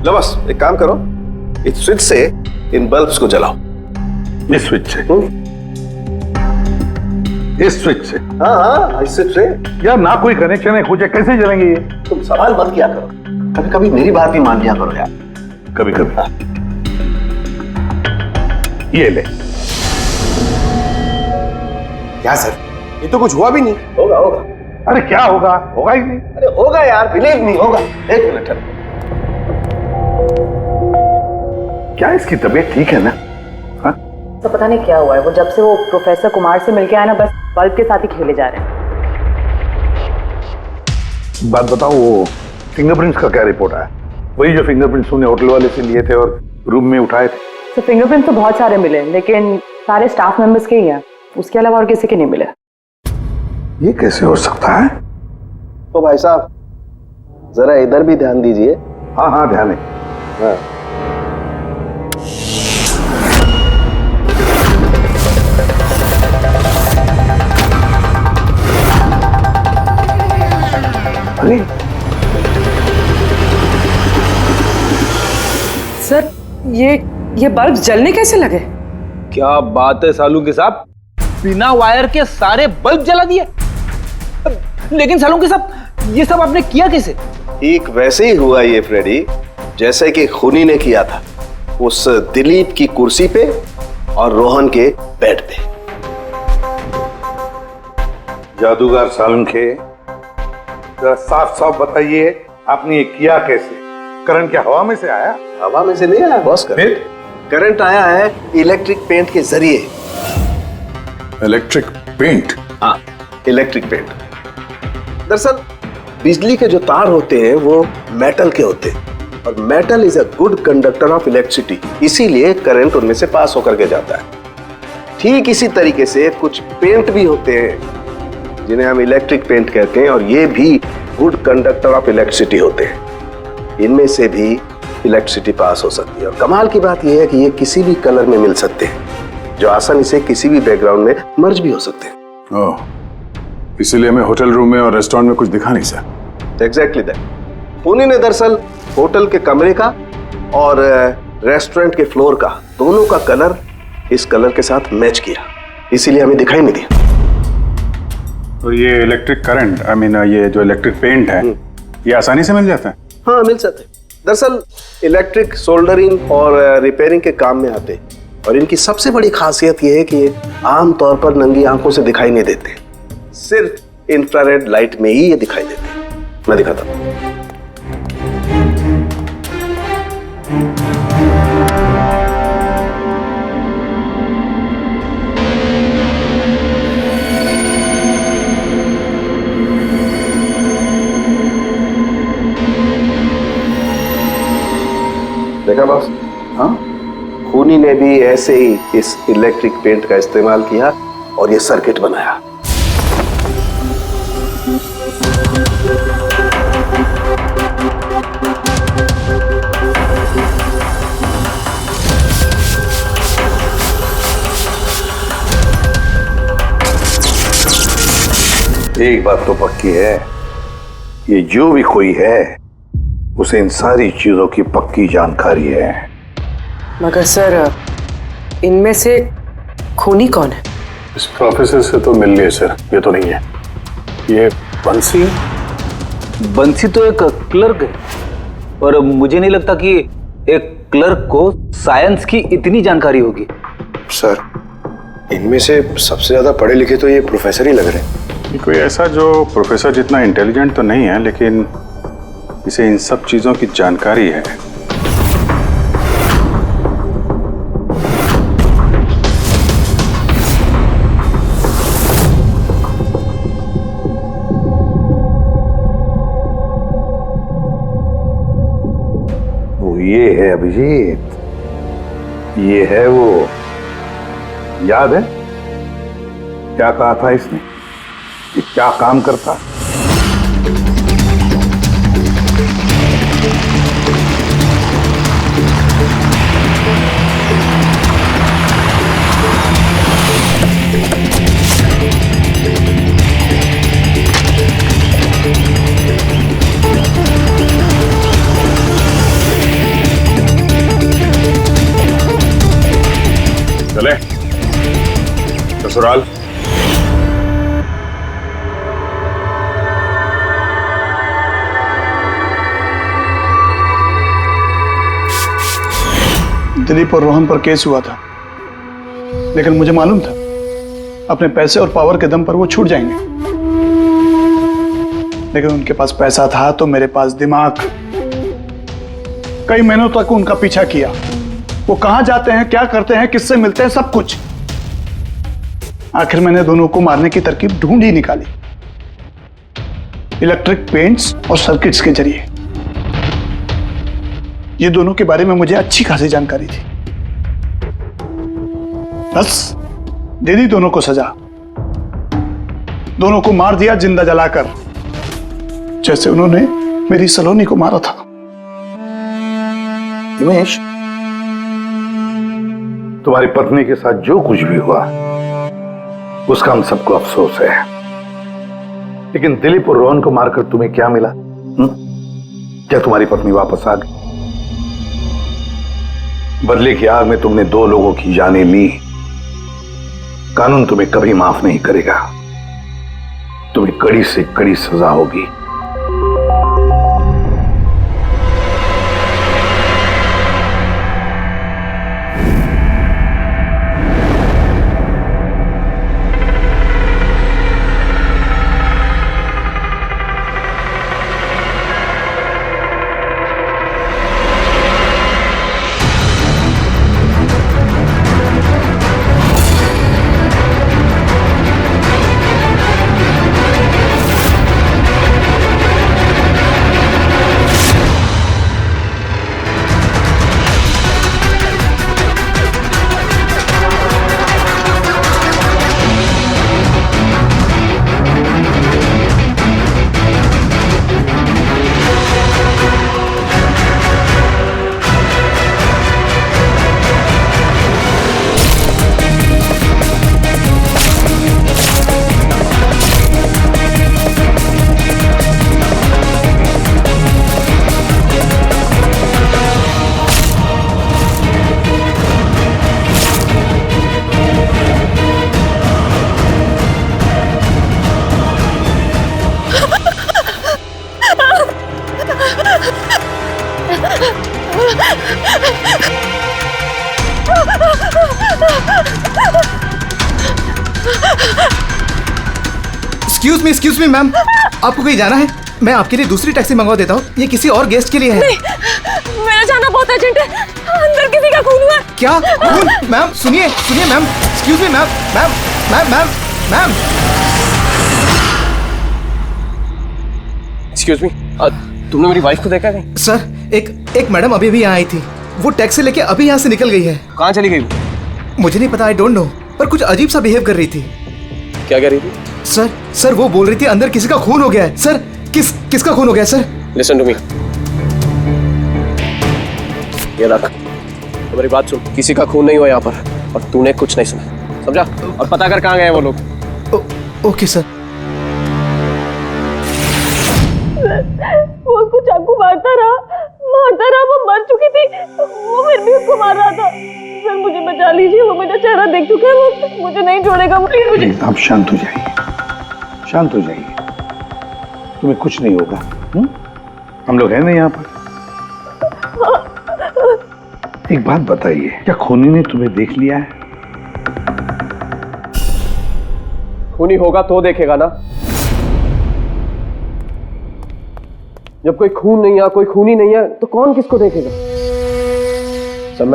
लो बस, एक काम करो, इस स्विच से इन बल्ब्स को जलाओ। इस स्विच से? इस स्विच से? हाँ हाँ, इस स्विच से। यार ना कोई कनेक्शन है, कुछ है, कैसे जलेंगे ये? तुम सवाल मत किया करो, कभी कभी मेरी बात भी मान लिया करो यार। कभी कभी। ये ले। क्या सर, ये तो कुछ हुआ भी नहीं। होगा होगा। अरे क्या होगा? होगा ही नहीं। अरे होगा यार, बिलीव नहीं होगा। 1 मिनट है। क्या इसकी तबीयत ठीक है ना? हाँ? तो पता नहीं क्या हुआ है, वो जब से वो प्रोफेसर कुमार से मिलके आया ना, बस बल्ब के साथ ही खेले जा रहे हैं। बात बताओ, वो फिंगरप्रिंट्स का क्या रिपोर्ट आया? वही जो फिंगरप्रिंट्स तुमने होटल वाले से लिए थे और रूम में उठाए थे। तो फिंगरप्रिंट तो बहुत सारे मिले, लेकिन सारे स्टाफ मेंबर्स के ही हैं, उसके अलावा और किसी के नहीं मिले। ये कैसे हो सकता है? तो भाई साहब जरा इधर भी ध्यान दीजिए। हाँ हाँ, ध्यान है। हाँ। अरे सर, ये बल्ब जलने कैसे लगे? क्या बात है सालूंके साहब, बिना वायर के सारे बल्ब जला दिए। लेकिन सालूंके साहब, ये सब आपने किया कैसे? ठीक वैसे ही हुआ ये फ्रेडी, जैसे कि खूनी ने किया था उस दिलीप की कुर्सी पे और रोहन के बेड पे। जादूगर सालुंखे, जरा साफ साफ बताइए, आपने ये किया कैसे? करंट क्या हवा में से आया? हवा में से नहीं आया बॉस, करंट आया है इलेक्ट्रिक पेंट के जरिए। Electric paint? हाँ, इलेक्ट्रिक पेंट। दरअसल बिजली के जो तार होते हैं वो मेटल के होते हैं, और metal is a good conductor of electricity, इसीलिए करंट उनमें से पास होकर के जाता है। ठीक इसी तरीके से कुछ पेंट भी होते हैं जिन्हें हम इलेक्ट्रिक पेंट कहते हैं, और ये भी गुड कंडक्टर ऑफ इलेक्ट्रिसिटी होते हैं। इनमें से भी इलेक्ट्रिसिटी पास हो सकती है, और कमाल की बात यह है कि ये किसी भी कलर में मिल सकते हैं, जो आसानी से किसी भी बैकग्राउंड में मर्ज भी हो सकते हैं। ओह, इसीलिए हमें होटल रूम में और रेस्टोरेंट में कुछ दिखा नहीं सर। Exactly that. खूनी ने दरअसल होटल के कमरे का और रेस्टोरेंट के फ्लोर का दोनों का कलर इस कलर के साथ मैच किया, इसीलिए हमें दिखाई नहीं दिया। और ये इलेक्ट्रिक करंट, आई मीन ये जो इलेक्ट्रिक पेंट है, ये आसानी से मिल जाता है? हाँ, मिल जाते हैं। दरअसल इलेक्ट्रिक सोल्डरिंग और रिपेयरिंग के काम में आते, और इनकी सबसे बड़ी खासियत यह है कि ये आमतौर पर नंगी आंखों से दिखाई नहीं देते, सिर्फ इंफ्रारेड लाइट में ही ये दिखाई देते हैं। मैं दिखाता हूं। देखा बॉस? हाँ, खूनी ने भी ऐसे ही इस इलेक्ट्रिक पेंट का इस्तेमाल किया और ये सर्किट बनाया। एक बात तो पक्की है, ये जो भी कोई है उसे इन सारी चीजों की पक्की जानकारी है। मगर सर, इनमें से खूनी कौन है? इस प्रोफेसर से तो मिल लिए सर, ये तो नहीं है। ये बंसी? बंसी तो एक क्लर्क है, और मुझे नहीं लगता कि एक क्लर्क को साइंस की इतनी जानकारी होगी। सर, इनमें से सबसे ज्यादा पढ़े लिखे तो ये प्रोफेसर ही लग रहे हैं। कोई ऐसा जो प्रोफेसर जितना इंटेलिजेंट तो नहीं है, लेकिन इसे इन सब चीजों की जानकारी है। वो ये है अभिजीत, ये है वो। याद है क्या कहा था इसने, ये क्या काम करता? चले ससुराल। दिलीप और रोहन पर केस हुआ था, लेकिन मुझे मालूम था अपने पैसे और पावर के दम पर वो छूट जाएंगे। लेकिन उनके पास पैसा था तो मेरे पास दिमाग। कई महीनों तक उनका पीछा किया, वो कहां जाते हैं, क्या करते हैं, किससे मिलते हैं, सब कुछ। आखिर मैंने दोनों को मारने की तरकीब ढूंढ ही निकाली, इलेक्ट्रिक पेंट्स और सर्किट्स के जरिए। ये दोनों के बारे में मुझे अच्छी खासी जानकारी थी। बस दे दी दोनों को सजा, दोनों को मार दिया जिंदा जलाकर, जैसे उन्होंने मेरी सलोनी को मारा था। हिमेश, तुम्हारी पत्नी के साथ जो कुछ भी हुआ उसका हम सबको अफसोस है, लेकिन दिलीप और रोहन को मारकर तुम्हें क्या मिला? क्या तुम्हारी पत्नी वापस आ गई? बदले की आग में तुमने 2 लोगों की जानें ली। कानून तुम्हें कभी माफ नहीं करेगा, तुम्हें कड़ी से कड़ी सजा होगी। एक्सक्यूज मी मैम, आपको कहीं जाना है? मैं आपके लिए दूसरी टैक्सी मंगवा देता हूँ, ये किसी और गेस्ट के लिए है। नहीं, मेरा जाना बहुत अर्जेंट है, अंदर किसी का खून हुआ है। क्या खून? मैम सुनिए ma'am, excuse me ma'am, ma'am. Excuse me, तुमने मेरी वाइफ को देखा है? सर एक मैडम अभी यहाँ आई थी, वो टैक्सी लेके अभी यहाँ से निकल गई है। कहाँ चली गई? मुझे नहीं पता, आई डोंट नो, पर कुछ अजीब सा बिहेव कर रही थी। क्या कह रही थी? सर वो बोल रही थी अंदर किसी का खून हो गया है। सर किसका खून हो गया सर? लिसन टू मी, ये रख, तो मेरी बात सुन, किसी का खून नहीं हुआ यहाँ पर, और तूने कुछ नहीं सुना, समझा? और पता कर कहाँ गए वो लोग। Okay sir. वो उसको चाकू मारता रहा, वो मर चुकी थी, वो फिर भी उसको मार रहा था। सर मुझे बचा लीजिए, वो मेरा चेहरा देख चुका है, वो मुझे नहीं छोड़ेगा, प्लीज मुझे। आप शांत हो जाइए, तुम्हें कुछ नहीं होगा। हम लोग हैं ना यहाँ पर। एक बात बताइए, क्या खूनी ने तुम्हें देख लिया है? खूनी होगा तो देखेगा ना, जब कोई खून नहीं है, कोई खूनी नहीं है, तो कौन किसको देखेगा? सर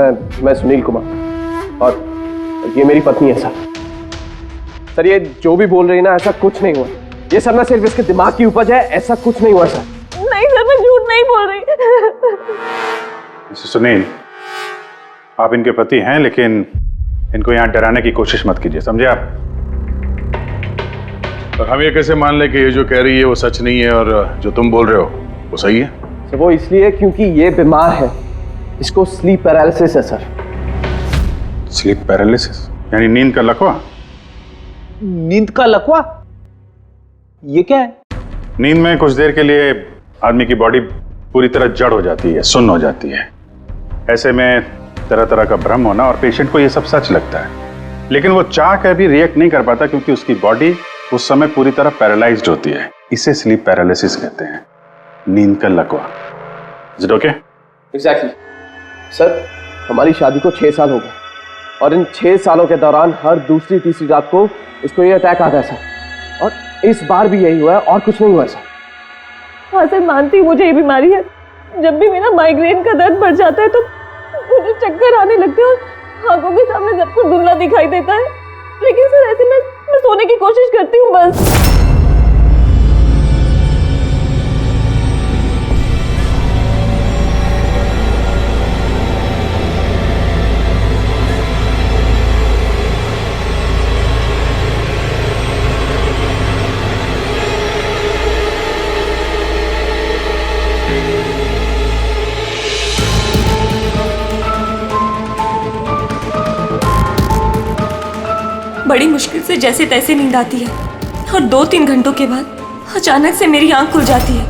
मैं सुनील कुमार, और ये मेरी पत्नी है सर। ये जो भी बोल रही है ना, ऐसा कुछ नहीं हुआ, ये सब ना सिर्फ इसके दिमाग की उपज है, ऐसा कुछ नहीं हुआ सर। नहीं सर, मैं झूठ नहीं बोल रही। सुनील, आप इनके पति हैं, लेकिन इनको यहाँ डराने की कोशिश मत कीजिए, समझे आप? और हम ये कैसे मान ले कि ये जो कह रही है वो सच नहीं है, और जो तुम बोल रहे हो वो सही है? सर वो इसलिए क्योंकि ये बीमार है, इसको स्लीप पैरालिसिस है सर। स्लीप पैरालिसिस यानी नींद का लकवा? नींद का लकवा? ये क्या है? नींद में कुछ देर के लिए आदमी की बॉडी पूरी तरह जड़ हो जाती है, सुन्न हो जाती है। ऐसे में तरह तरह का भ्रम होना, और पेशेंट को ये सब सच लगता है, लेकिन वो चाह कर भी रिएक्ट नहीं कर पाता, क्योंकि उसकी बॉडी उस समय पूरी तरह पैरालाइज्ड होती है। इसे स्लीप पैरालिसिस कहते हैं, नींद का लकवा। Is it okay? Exactly sir, हमारी शादी को 6 साल हो गए, और इन 6 सालों के दौरान हर दूसरी तीसरी रात को इसको ये अटैक आता है सर, और इस बार भी यही हुआ है, और कुछ नहीं हुआ सर। हाँ सर, मानती हूँ मुझे ये बीमारी है। जब भी मेरा माइग्रेन का दर्द बढ़ जाता है तो मुझे चक्कर आने लगते हैं, और आंखों के सामने सब कुछ धुंधला दिखाई देता है। लेकिन सर ऐसे में मैं सोने की कोशिश करती हूँ बस। बड़ी मुश्किल से जैसे तैसे नींद आती है, और 2-3 घंटों के बाद अचानक से मेरी आंख खुल जाती है,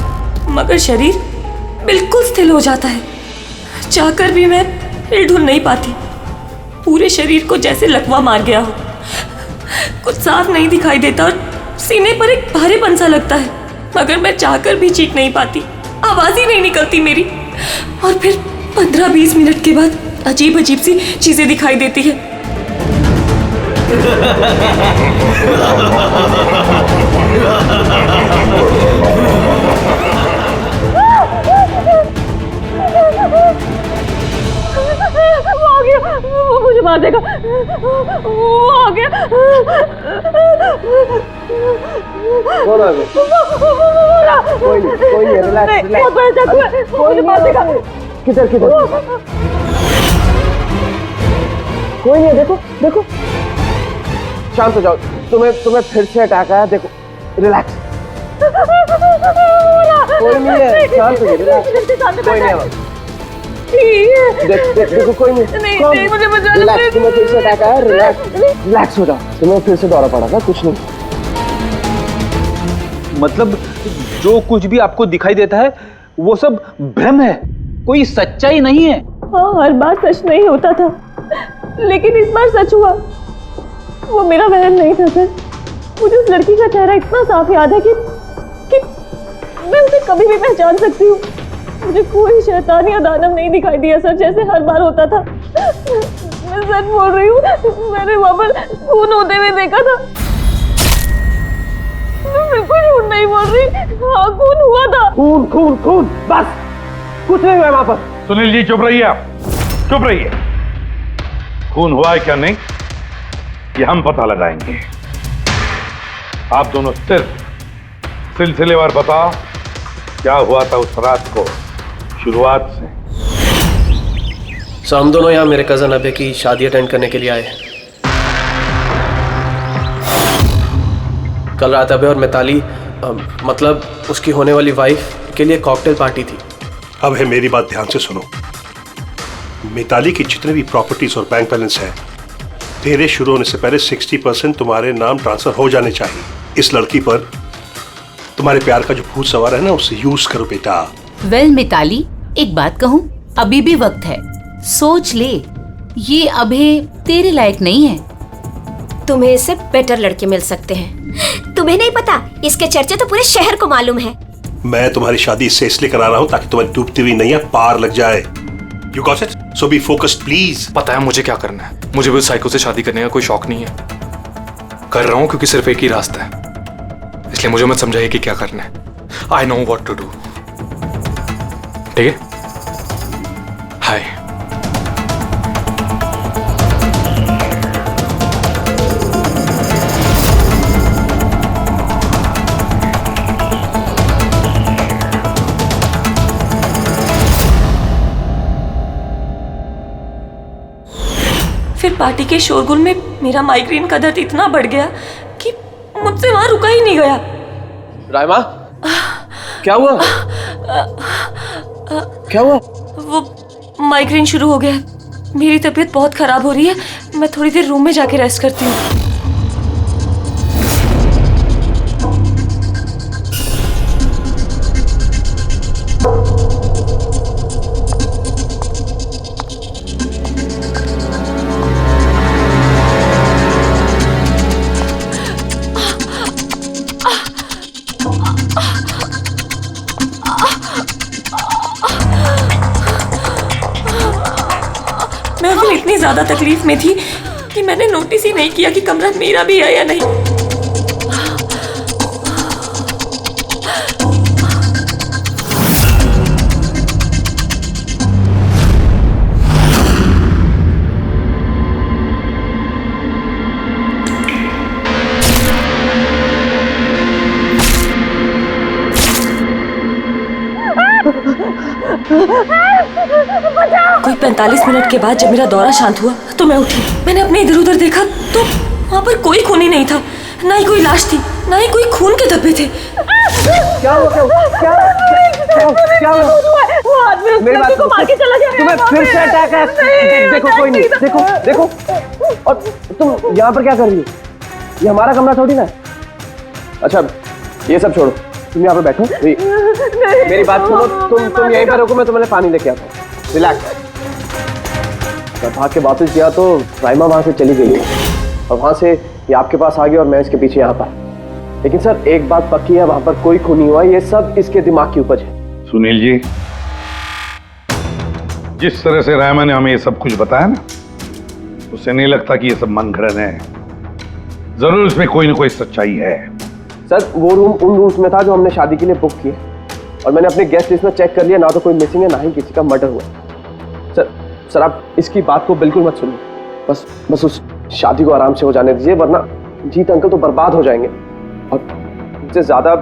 मगर शरीर बिल्कुल स्थिर हो जाता है। चाहकर भी मैं हिल-डुल नहीं पाती, पूरे शरीर को जैसे लकवा मार गया हो। कुछ साफ नहीं दिखाई देता, और सीने पर एक भारीपन सा लगता है, मगर मैं चाहकर भी चीख नहीं पाती, आवाज ही नहीं निकलती मेरी। और फिर 15-20 मिनट के बाद अजीब अजीब सी चीजें दिखाई देती है। वो आ गया, वो मुझे मार देगा, वो आ गया। कौन आ गया? कोई नहीं, रिलैक्स, बहुत बड़ा चाकू है, वो मुझे मार देगा। किधर? कोई नहीं है, देखो शांत हो जाओ, तुम्हें फिर से अटैक आया, देखो रिलैक्स, कोई नहीं है, शांत हो जाओ, कोई नहीं है, देखो कोई नहीं, मुझे बचा लो, रिलैक्स, तुम्हें फिर से अटैक आया, रिलैक्स हो जाओ, तुम्हें फिर से दौरा पड़ा था, कुछ नहीं। मतलब जो कुछ भी आपको दिखाई देता है वो सब भ्रम है, कोई सच्चाई नहीं है। हाँ, हर बार सच नहीं होता था, लेकिन इस बार सच हुआ। वो मेरा वहम नहीं था सर। मुझे उस लड़की का चेहरा इतना साफ याद है कि मैं उसे कभी भी पहचान सकती हूँ। मुझे कोई शैतान या दानव नहीं दिखाई दिया सर, जैसे हर बार होता था। मैं सच बोल रही हूँ, मैंने वहाँ पर खून होते हुए देखा था। नहीं बोल रही। हाँ, खून हुआ था। खून खून खून, बस कुछ नहीं हुआ वहां पर। सुनील जी चुप रहिए, आप चुप रहिए। खून हुआ है क्या नहीं ये हम पता लगाएंगे। आप दोनों सिर्फ सिलसिलेवार बताओ क्या हुआ था उस रात को, शुरुआत से। सो हम दोनों यहाँ मेरे कजन अभय की शादी अटेंड करने के लिए आए हैं। कल रात अभय और मिताली मतलब उसकी होने वाली वाइफ के लिए कॉकटेल पार्टी थी। अब है मेरी बात ध्यान से सुनो। मिताली की जितने भी प्रॉपर्टीज और बैंक बैलेंस है तेरे शुरू होने से पहले 60% तुम्हारे नाम ट्रांसफर हो जाने चाहिए। इस लड़की पर तुम्हारे प्यार का जो भूत सवार है ना उसे यूज करो बेटा। वेल मिताली, एक बात कहूँ, अभी भी वक्त है, सोच ले। ये अभय तेरे लायक नहीं है। तुम्हें इससे बेटर लड़के मिल सकते हैं। तुम्हें नहीं पता, इसके चर्चे तो पूरे शहर को मालूम है। मैं तुम्हारी शादी इससे इसलिए करा रहा हूँ ताकि तुम्हारी डूबती हुई नैया पार लग जाए। You got it? So be focused please. पता है मुझे क्या करना है। मुझे भी उस साइको से शादी करने का कोई शौक नहीं है। कर रहा हूँ क्योंकि सिर्फ एक ही रास्ता है, इसलिए मुझे मत समझाइए कि क्या करना है। I know what to do. ठीक है? हाय। फिर पार्टी के शोरगुल में मेरा माइग्रेन का दर्द इतना बढ़ गया कि मुझसे वहां रुका ही नहीं गया। रायमा, क्या हुआ? क्या हुआ? वो माइग्रेन शुरू हो गया। मेरी तबीयत बहुत खराब हो रही है। मैं थोड़ी देर रूम में जाके रेस्ट करती हूँ। इतनी ज्यादा तकलीफ में थी कि मैंने नोटिस ही नहीं किया कि कमरा मेरा भी है या नहीं। कोई 45 मिनट के बाद जब मेरा दौरा शांत हुआ तो मैं उठी। मैंने अपने इधर उधर देखा तो वहाँ पर कोई खून ही नहीं था, ना ही कोई लाश थी, ना ही कोई खून के धब्बे थे। क्या हुआ? वो आदमी उस लड़की को मार के चला गया। तुम्हें फिर से अटैक है? देखो कोई नहीं, देखो। और तुम यहाँ पर क्या कर रही हो? ये हमारा कमरा थोड़ी ना है। अच्छा ये सब छोड़ो, तुम यहाँ पर बैठो। मेरी बात सुनो, तुम यहीं पर रुको, मैं तुम्हें पानी लेके आता हूँ। रिलैक्स। मैं भाग के वापस गया तो राइमा वहां से चली गई और वहां से ये आपके पास आ गया और मैं इसके पीछे यहाँ पर। लेकिन सर एक बात पक्की है, वहां पर कोई खून नहीं हुआ। ये सब इसके दिमाग की उपज है। सुनील जी, जिस तरह से रायमा ने हमें ये सब कुछ बताया ना, उससे नहीं लगता कि ये सब मन घड़न है। जरूर इसमें कोई ना कोई सच्चाई है। सर वो रूम उन रूम्स में था जो हमने शादी के लिए बुक किए और मैंने अपने गेस्ट लिस्ट में चेक कर लिया, ना तो कोई मिसिंग है ना ही किसी का मर्डर हुआ। सर आप इसकी बात को बिल्कुल मत सुनिए। बस उस शादी को आराम से हो जाने दीजिए, वरना जीत अंकल तो बर्बाद हो जाएंगे और इससे ज्यादा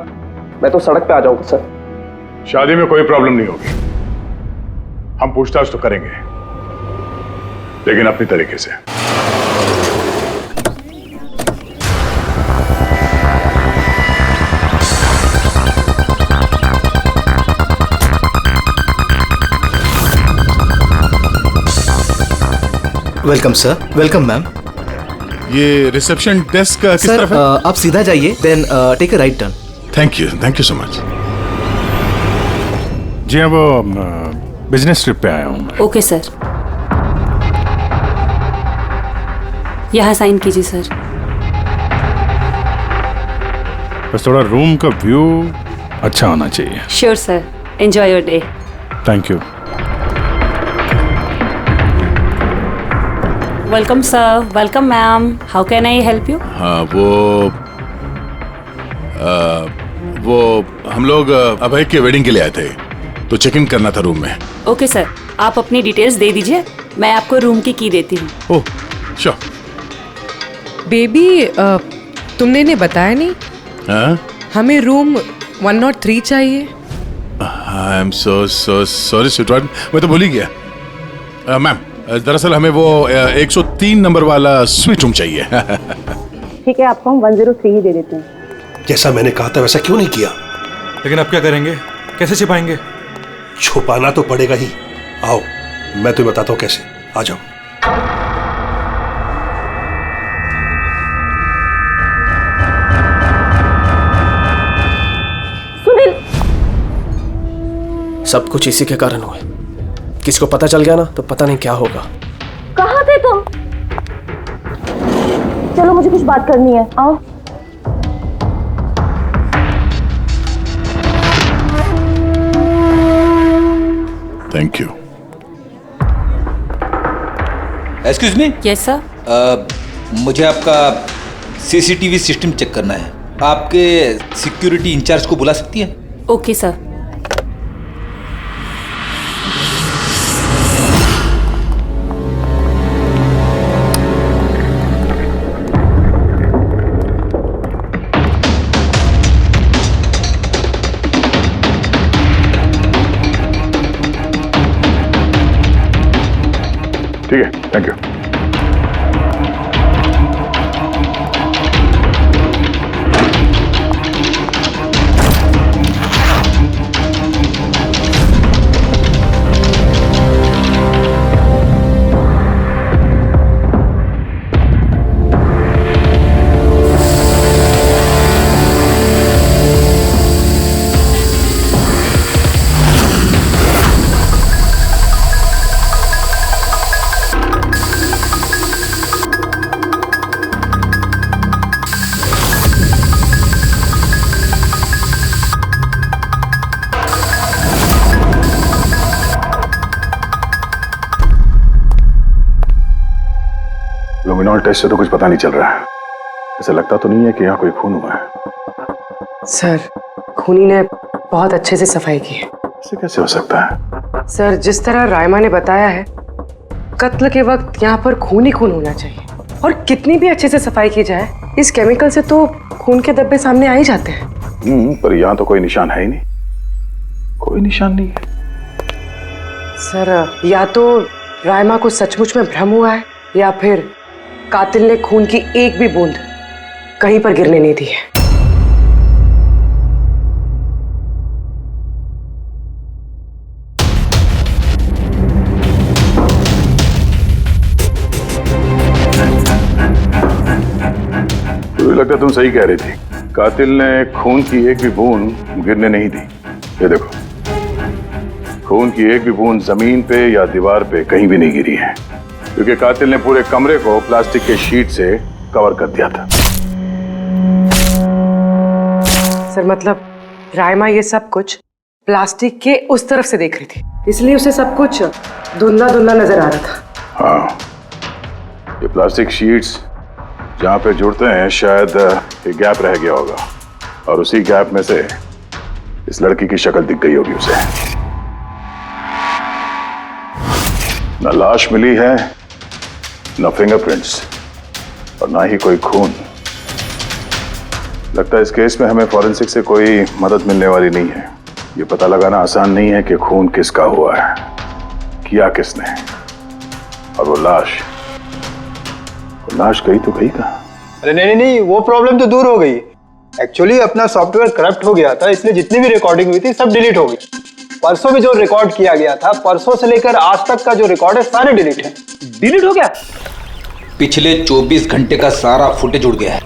मैं तो सड़क पे आ जाऊंगा। सर शादी में कोई प्रॉब्लम नहीं होगी, हम पूछताछ तो करेंगे लेकिन अपनी तरीके से। Welcome sir. Welcome ma'am. ये रिसेप्शन डेस्क का किस तरफ है? आप सीधा जाइए, then take a right turn. Thank you so much. जी हाँ, वो बिजनेस ट्रिप पे आया हूँ। ओके सर, यहाँ साइन कीजिए सर। बस थोड़ा रूम का व्यू अच्छा होना चाहिए। Sure sir, enjoy your day. Thank you. Welcome sir. Welcome ma'am. How can I help you? हाँ वो हम लोग अभय के वेडिंग के लिए आए थे, तो चेक इन करना था रूम में। ओके सर, आप अपनी डिटेल्स दे दीजिए, मैं आपको रूम की की देती हूँ। Oh sure. बेबी तुमने इन्हें बताया नहीं? हाँ? हमें रूम 103 चाहिए। I am so sorry sweetheart, मैं तो भूल ही गया। मैम दरअसल हमें वो 103 नंबर वाला स्वीट रूम चाहिए। ठीक है, आपको हम 103 ही दे देते हैं। जैसा मैंने कहा था वैसा क्यों नहीं किया? लेकिन अब क्या करेंगे, कैसे छिपाएंगे? छुपाना तो पड़ेगा ही। आओ मैं तुम्हें बताता हूँ कैसे, आ जाओ। सुनील, सब कुछ इसी के कारण हुआ। किसी को पता चल गया ना तो पता नहीं क्या होगा। कहाँ थे तुम? चलो मुझे कुछ बात करनी है, आओ। Thank you. Excuse me. Yes sir. मुझे आपका सीसीटीवी सिस्टम चेक करना है। आपके सिक्योरिटी इंचार्ज को बुला सकती है? Okay sir. ठीक है, थैंक यू। लुमिनॉल टेस्ट से तो कुछ पता नहीं चल रहा है। ऐसा लगता तो नहीं है कि यहाँ कोई खून हुआ है। सर खूनी ने बहुत अच्छे से सफाई की है। ऐसे कैसे हो सकता है? सर जिस तरह रायमा ने बताया है, कत्ल के वक्त यहाँ पर खून ही खून होना चाहिए। और कितनी भी अच्छे से सफाई की जाए, इस केमिकल से तो खून के धब्बे सामने आ ही जाते हैं। पर यहाँ तो कोई निशान है ही नहीं, कोई निशान नहीं है। सर या तो रायमा को सचमुच में भ्रम हुआ है, या फिर कातिल ने खून की एक भी बूंद कहीं पर गिरने नहीं दी है। मुझे लगता तुम सही कह रही थी। कातिल ने खून की एक भी बूंद गिरने नहीं दी। ये देखो, खून की एक भी बूंद जमीन पे या दीवार पे कहीं भी नहीं गिरी है, क्योंकि कातिल ने पूरे कमरे को प्लास्टिक के शीट से कवर कर दिया था। सर मतलब रायमा ये सब कुछ प्लास्टिक के उस तरफ से देख रही थी, इसलिए उसे सब कुछ धुंधला धुंधला नजर आ रहा था। हाँ, ये प्लास्टिक शीट्स जहाँ पे जुड़ते हैं, शायद एक गैप रह गया होगा, और उसी गैप में से इस लड़की की शक्ल दिख गई होगी उसे। न लाश मिली है, न फिंगरप्रिंट्स, और ना ही कोई खून। लगता है इस केस में हमें फॉरेंसिक से कोई मदद मिलने वाली नहीं है। ये पता लगाना आसान नहीं है कि खून किसका हुआ है, किया किसने, और वो लाश गई तो गई कहाँ? अरे नहीं, वो प्रॉब्लम तो दूर हो गई। एक्चुअली अपना सॉफ्टवेयर करप्ट हो गया था, इसलिए जितनी भी रिकॉर्डिंग हुई थी सब डिलीट हो गई। परसों भी जो रिकॉर्ड किया गया था, परसों से लेकर आज तक का जो रिकॉर्ड है सारे डिलीट है। डिलीट हो गया? पिछले 24 घंटे का सारा फुटेज उड़ गया है।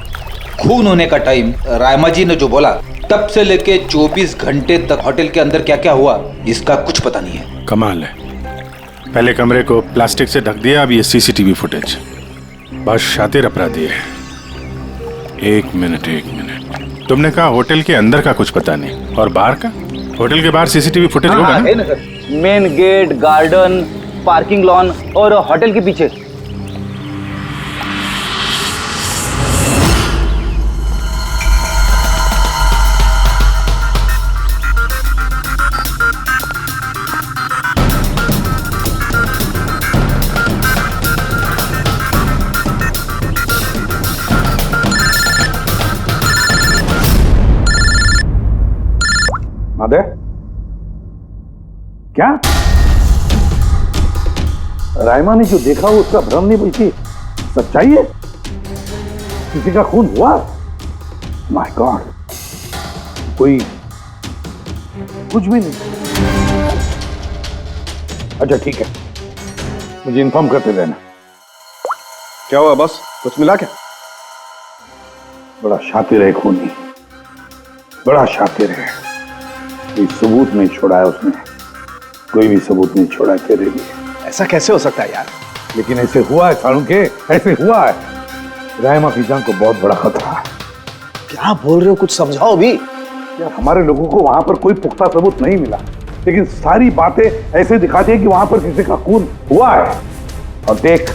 खून होने का टाइम रायमा जी ने जो बोला, तब से लेके 24 घंटे तक होटल के अंदर क्या क्या हुआ इसका कुछ पता नहीं है। कमाल है, पहले कमरे को प्लास्टिक से ढक दिया, अब ये सीसीटीवी फुटेज। बहुत शातिर अपराधी है। एक मिनट, तुमने कहा होटल के अंदर का कुछ पता नहीं, और बाहर का? होटल के बाहर सीसीटीवी फुटेज होगा ना? Main gate, garden, parking lawn और होटल के पीछे। अबे क्या? रायमा ने जो देखा वो उसका भ्रम नहीं बल्कि सच्चाई है? किसी का खून हुआ? माय गॉड, कोई कुछ भी नहीं। अच्छा ठीक है, मुझे इन्फॉर्म करते रहना। क्या हुआ बॉस, कुछ मिला क्या? बड़ा शातिर है खूनी, बड़ा शातिर है। कोई सबूत नहीं छोड़ा है उसने, कोई भी सबूत नहीं छोड़ा तेरे लिए। ऐसा कैसे हो सकता है यार? लेकिन ऐसे हुआ है सालुंके, ऐसे हुआ है। रायमा की जान को बहुत बड़ा खतरा है। क्या बोल रहे हो, कुछ समझाओ भी। यार हमारे लोगों को वहां पर कोई पुख्ता सबूत नहीं मिला, लेकिन सारी बातें ऐसे दिखाती है कि वहां पर किसी का खून हुआ है। और देख,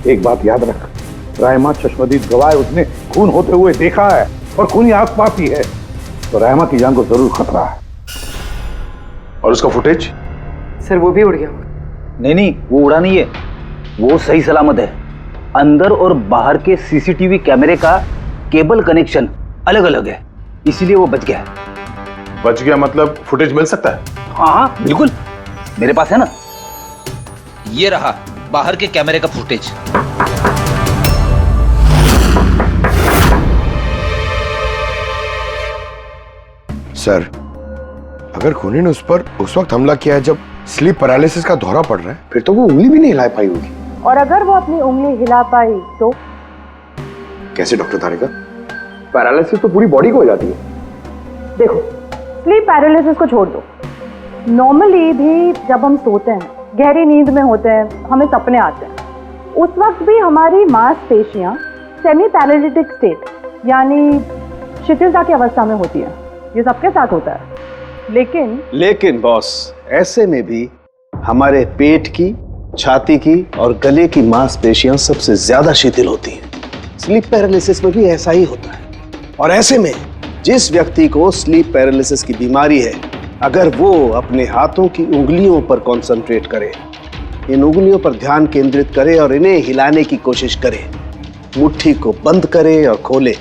एक बात याद रख, रायमा चश्मदीद गवाह है, उसने खून होते हुए देखा है और खूनी आसपास ही है, तो रायमा की जान को जरूर खतरा है। और उसका फुटेज? सर वो भी उड़ गया। नहीं, वो उड़ा नहीं है, वो सही सलामत है। अंदर और बाहर के सीसीटीवी कैमरे का केबल कनेक्शन अलग अलग है, इसीलिए वो बच गया है। बच गया मतलब फुटेज मिल सकता है? हाँ बिल्कुल, मेरे पास है ना। ये रहा बाहर के कैमरे का फुटेज। सर, अगर खूनी ने उस पर उस वक्त हमला किया है जब स्लीप पैरालिसिस का दौरा पड़ रहा है, फिर तो वो उंगली भी नहीं हिला पाई होगी। और अगर वो अपनी उंगली हिला पाई तो? कैसे डॉक्टर तारिका? पैरालिसिस तो पूरी बॉडी को हो जाती है। देखो, स्लीप पैरालिसिस को छोड़ दो, नॉर्मली भी जब हम सोते हैं, गहरी नींद में होते हैं, हमें सपने आते हैं, उस वक्त भी हमारी मांसपेशियां सेमी पैरालिटिक स्टेट यानी शिथिलता की अवस्था में होती है। ये सबके साथ होता है। लेकिन बॉस, ऐसे में भी हमारे पेट की, छाती की और गले की मांसपेशियां सबसे ज्यादा शिथिल होती हैं। स्लीप पैरालिसिस में भी ऐसा ही होता है। और ऐसे में जिस व्यक्ति को स्लीप पैरालिसिस की बीमारी है, अगर वो अपने हाथों की उंगलियों पर कंसंट्रेट करे, इन उंगलियों पर ध्यान केंद्रित करे और इन्हें हिलाने की कोशिश करे, मुट्ठी को बंद करे और खोले,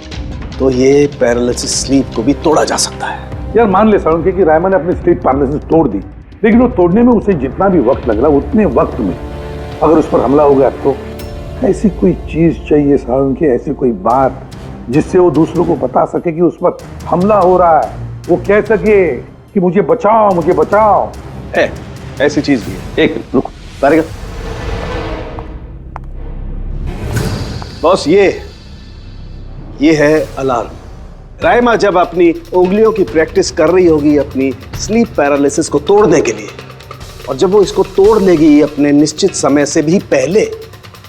तो ये पैरालिसिस स्लीप को भी तोड़ा जा सकता है। यार मान ले सालुंके कि रायमा ने अपनी स्लीप पैरालिसिस तोड़ दी, लेकिन वो तोड़ने में उसे जितना भी वक्त लग रहा, उतने वक्त में अगर उस पर हमला हो गया तो ऐसी कोई चीज चाहिए सालुंके, ऐसी कोई बात जिससे वो दूसरों को बता सके कि उस वक्त हमला हो रहा है, वो कह सके कि मुझे बचाओ, मुझे बचाओ। ऐसी चीज भी है। एक मिनट रुको तारिका। बॉस, ये है अलार्म। रायमा जब अपनी उंगलियों की प्रैक्टिस कर रही होगी अपनी स्लीप पैरालिसिस को तोड़ने के लिए, और जब वो इसको तोड़ लेगी अपने निश्चित समय से भी पहले,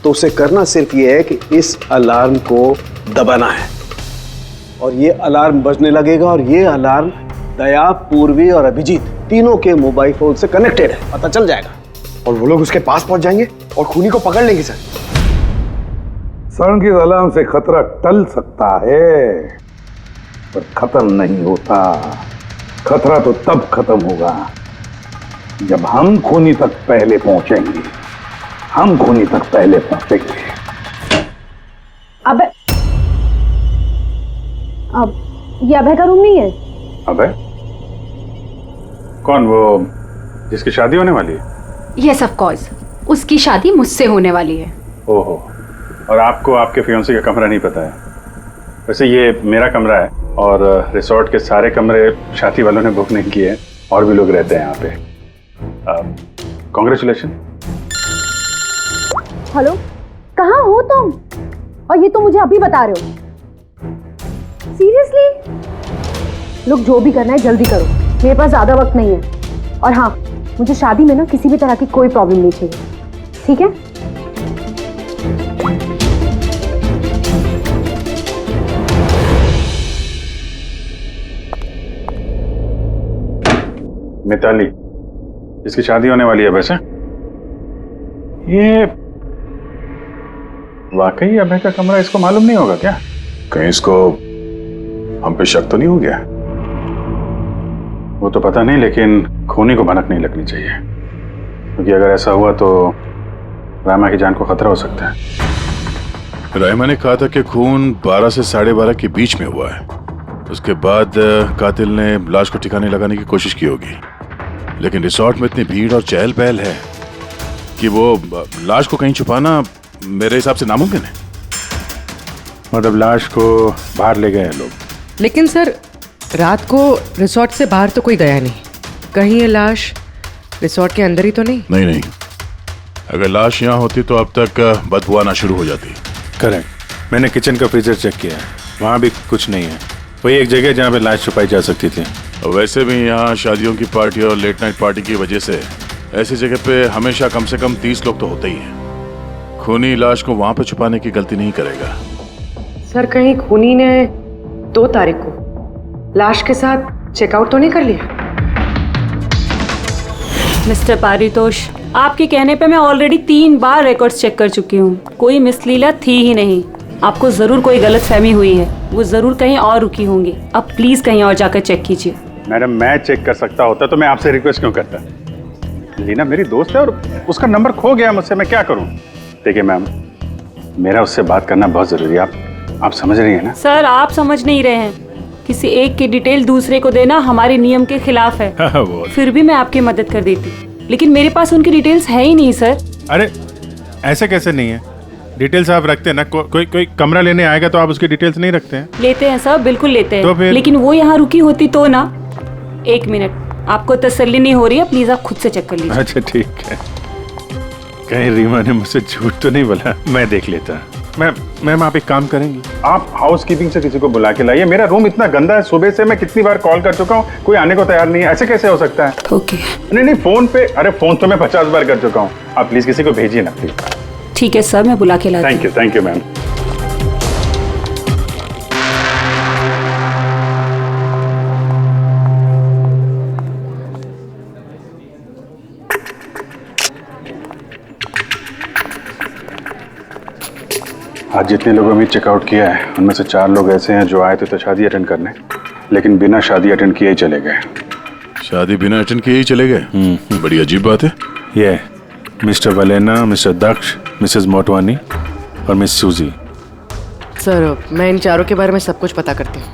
तो उसे करना सिर्फ ये है कि इस अलार्म को दबाना है, और ये अलार्म बजने लगेगा। और ये अलार्म दया, पूर्वी और अभिजीत तीनों के मोबाइल फोन से कनेक्टेड है, पता चल जाएगा। और वो लोग उसके पास पहुंच जाएंगे और खूनी को पकड़ लेंगे। सर, सर के अलार्म से खतरा टल सकता है, पर खत्म नहीं होता। खतरा तो तब खत्म होगा जब हम खूनी तक पहले पहुंचेंगे। हम खूनी तक पहले पहुंचेंगे। अब ये अभय का रूम नहीं है? अभय? कौन? वो जिसकी शादी होने वाली है? यस ऑफ कोर्स, उसकी शादी मुझसे होने वाली है। ओहो, और आपको आपके फियांसे का कमरा नहीं पता है? वैसे ये मेरा कमरा है और रिसोर्ट के सारे कमरे शादी वालों ने बुक नहीं किए हैं, और भी लोग रहते हैं यहाँ पे। कॉन्ग्रेचुलेशन। हेलो, कहाँ हो तुम? और ये तो मुझे अभी बता रहे हो? सीरियसली? लोग जो भी करना है जल्दी करो, मेरे पास ज्यादा वक्त नहीं है। और हाँ, मुझे शादी में ना किसी भी तरह की कोई प्रॉब्लम नहीं चाहिए, ठीक है? मिताली, जिसकी शादी होने वाली है, वैसे ये वाकई अभय का कमरा इसको मालूम नहीं होगा क्या? कहीं इसको हम पे शक तो नहीं हो गया? वो तो पता नहीं, लेकिन खूनी को भनक नहीं लगनी चाहिए, क्योंकि अगर ऐसा हुआ तो रायमा की जान को खतरा हो सकता है। रायमा ने कहा था कि खून 12 से 12:30 के बीच में हुआ है। उसके बाद कातिल ने लाश को ठिकाने लगाने की कोशिश की होगी, लेकिन रिसोर्ट में इतनी भीड़ और चहल पहल है कि वो लाश को कहीं छुपाना मेरे हिसाब से नामुमकिन है। मतलब लाश को बाहर ले गए हैं लोग? लेकिन सर, रात को रिसोर्ट से बाहर तो कोई गया नहीं। कहीं ये लाश रिसोर्ट के अंदर ही तो नहीं? नहीं, अगर लाश यहाँ होती तो अब तक बदबू आना शुरू हो जाती। करेक्ट। मैंने किचन का फ्रीजर चेक किया है, वहाँ भी कुछ नहीं है। वही एक जगह जहाँ पे लाश छुपाई जा सकती थी। और वैसे भी यहाँ शादियों की पार्टी और लेट नाइट पार्टी की वजह से ऐसी जगह पे हमेशा कम से कम 30 लोग तो होते ही हैं। खूनी लाश को वहाँ पे छुपाने की गलती नहीं करेगा। सर, कहीं खूनी ने 2 तारीख को लाश के साथ चेकआउट तो नहीं कर लिया? मिस्टर पारितोष, आपके कहने पे मैं ऑलरेडी 3 बार रिकॉर्ड्स चेक कर चुकी हूँ। कोई मिसलीला थी ही नहीं। आपको जरूर कोई गलतफहमी हुई है, वो जरूर कहीं और रुकी होंगी। अब प्लीज कहीं और जाकर चेक कीजिए। मैडम, मैं चेक कर सकता होता तो मैं आपसे रिक्वेस्ट क्यों करता? लीना मेरी दोस्त है और उसका नंबर खो गया मुझसे, मैं क्या करूं? देखिए मैम, मेरा उससे बात करना बहुत जरूरी है। आप समझ रही हैं ना? सर, आप समझ नहीं रहे हैं। किसी एक की डिटेल दूसरे को देना हमारे नियम के खिलाफ है। फिर भी मैं आपकी मदद कर देती, लेकिन मेरे पास उनकी डिटेल्स है ही नहीं सर। अरे ऐसे कैसे नहीं है? डिटेल्स आप रखते हैं ना। कोई कमरा लेने आएगा तो आप उसकी डिटेल्स नहीं रखते हैं? लेते हैं सर, बिल्कुल लेते हैं। तो फिर? लेकिन वो यहाँ रुकी होती तो ना। 1 मिनट, आपको तसल्ली नहीं हो रही है? प्लीज आप खुद से चेक कर लीजिए। अच्छा ठीक है। कहीं रीमा ने मुझसे झूठ तो नहीं बोला? मैं देख लेता। मैम आप एक काम करेंगी, आप हाउस कीपिंग से किसी को बुला के लाइए। मेरा रूम इतना गंदा है, सुबह से मैं कितनी बार कॉल कर चुका हूँ, कोई आने को तैयार नहीं है। ऐसे कैसे हो सकता है? ओके। नहीं, फोन पे, अरे फोन तो मैं 50 बार कर चुका हूँ। आप प्लीज किसी को भेजिए ना प्लीज। ठीक है सर, मैं बुला के लाती हूँ। Thank you ma'am. आज जितने लोगों ने चेकआउट किया है उनमें से 4 लोग ऐसे हैं जो आए थे तो शादी अटेंड करने, लेकिन बिना शादी अटेंड किए ही चले गए। शादी बिना अटेंड किए ही चले गए? बड़ी अजीब बात है। ये मिस्टर वलेना, मिस्टर दक्ष, मिसेस मोटवानी और मिस सूजी। सर, मैं इन चारों के बारे में सब कुछ पता करती हूँ।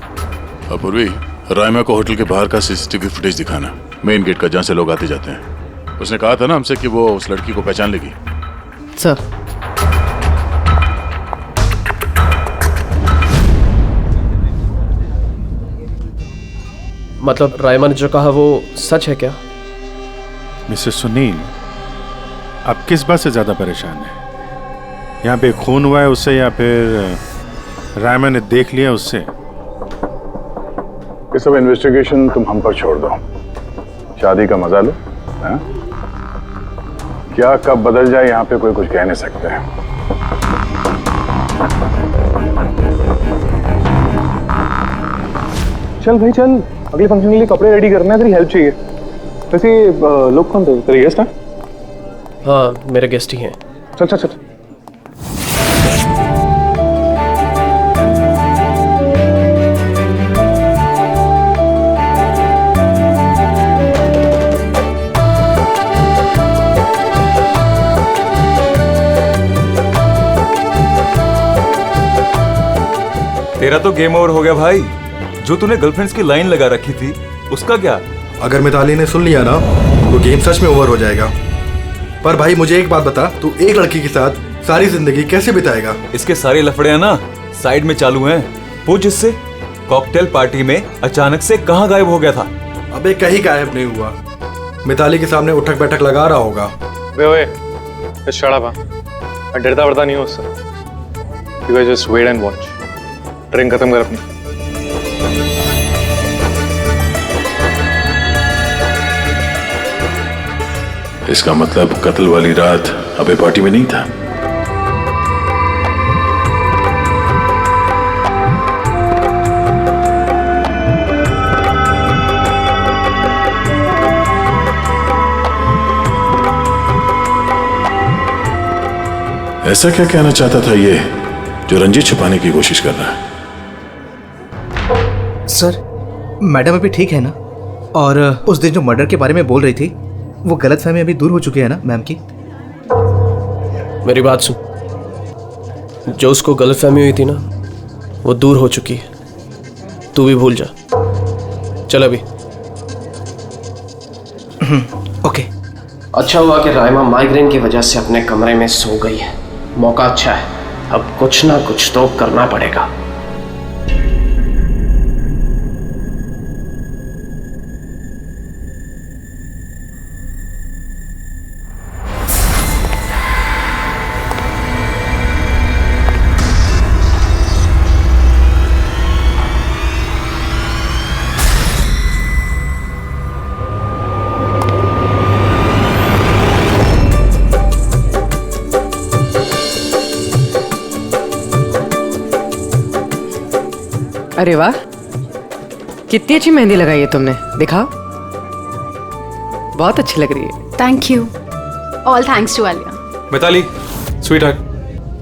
अपूर्वी, रायमा को होटल के बाहर का सीसीटीवी फुटेज दिखाना, मेन गेट का, जहाँ से लोग आते जाते हैं। उसने कहा था ना हमसे कि वो उस लड़की को पहचान लेगी। सर, मतलब रायमा ने जो कहा वो सच है क्या? मिस्टर सुनील, आप किस बात से ज्यादा परेशान हैं? यहाँ पे खून हुआ है उससे या फिर रायमा ने देख लिया उससे? ये सब इन्वेस्टिगेशन तुम हम पर छोड़ दो, शादी का मजा लो। हा? क्या कब बदल जाए यहाँ पे कोई कुछ कह नहीं सकते हैं। चल भाई चल, अगले फंक्शन के लिए कपड़े रेडी करना है, तेरी हेल्प चाहिए। वैसे लोग कौन थे? तेरे गेस्ट हैं? हाँ, मेरे गेस्ट ही हैं। चल चल चल। तेरा तो गेम ओवर हो गया भाई। जो तूने गर्लफ्रेंड्स की लाइन लगा रखी थी उसका क्या? अगर मिताली ने सुन लिया ना तो गेम सच में ओवर हो जाएगा। पर भाई मुझे एक बात बता, तू एक लड़की के साथ सारी जिंदगी कैसे बिताएगा? इसके सारे लफड़े हैं ना साइड में चालू हैं। पूछ इससे, कॉकटेल पार्टी में अचानक से कहाँ गायब हो गया था? अबे कहीं गायब नहीं हुआ, मिताली के सामने उठक बैठक लगा रहा होगा। वे शट अप। मैं डरता वरता नहीं हूँ उससे। You guys just wait and watch. Drink खत्म कर अपनी। इसका मतलब कत्ल वाली रात अबे पार्टी में नहीं था। ऐसा क्या कहना चाहता था ये जो रंजीत छुपाने की कोशिश कर रहा है? सर, मैडम अभी ठीक है ना? और उस दिन जो मर्डर के बारे में बोल रही थी वो गलतफहमी अभी दूर हो चुकी है ना मैम की? मेरी बात सुन, जो उसको गलतफहमी हुई थी ना वो दूर हो चुकी है। तू भी भूल जा। चल अभी। ओके। अच्छा हुआ कि राइमा माइग्रेन की वजह से अपने कमरे में सो गई है। मौका अच्छा है, अब कुछ ना कुछ तो करना पड़ेगा। अरे वाह, कितनी अच्छी मेहंदी लगाई है तुमने, दिखाओ। बहुत अच्छी लग रही है। Thank you. All thanks to Alia. Mitali, sweetheart,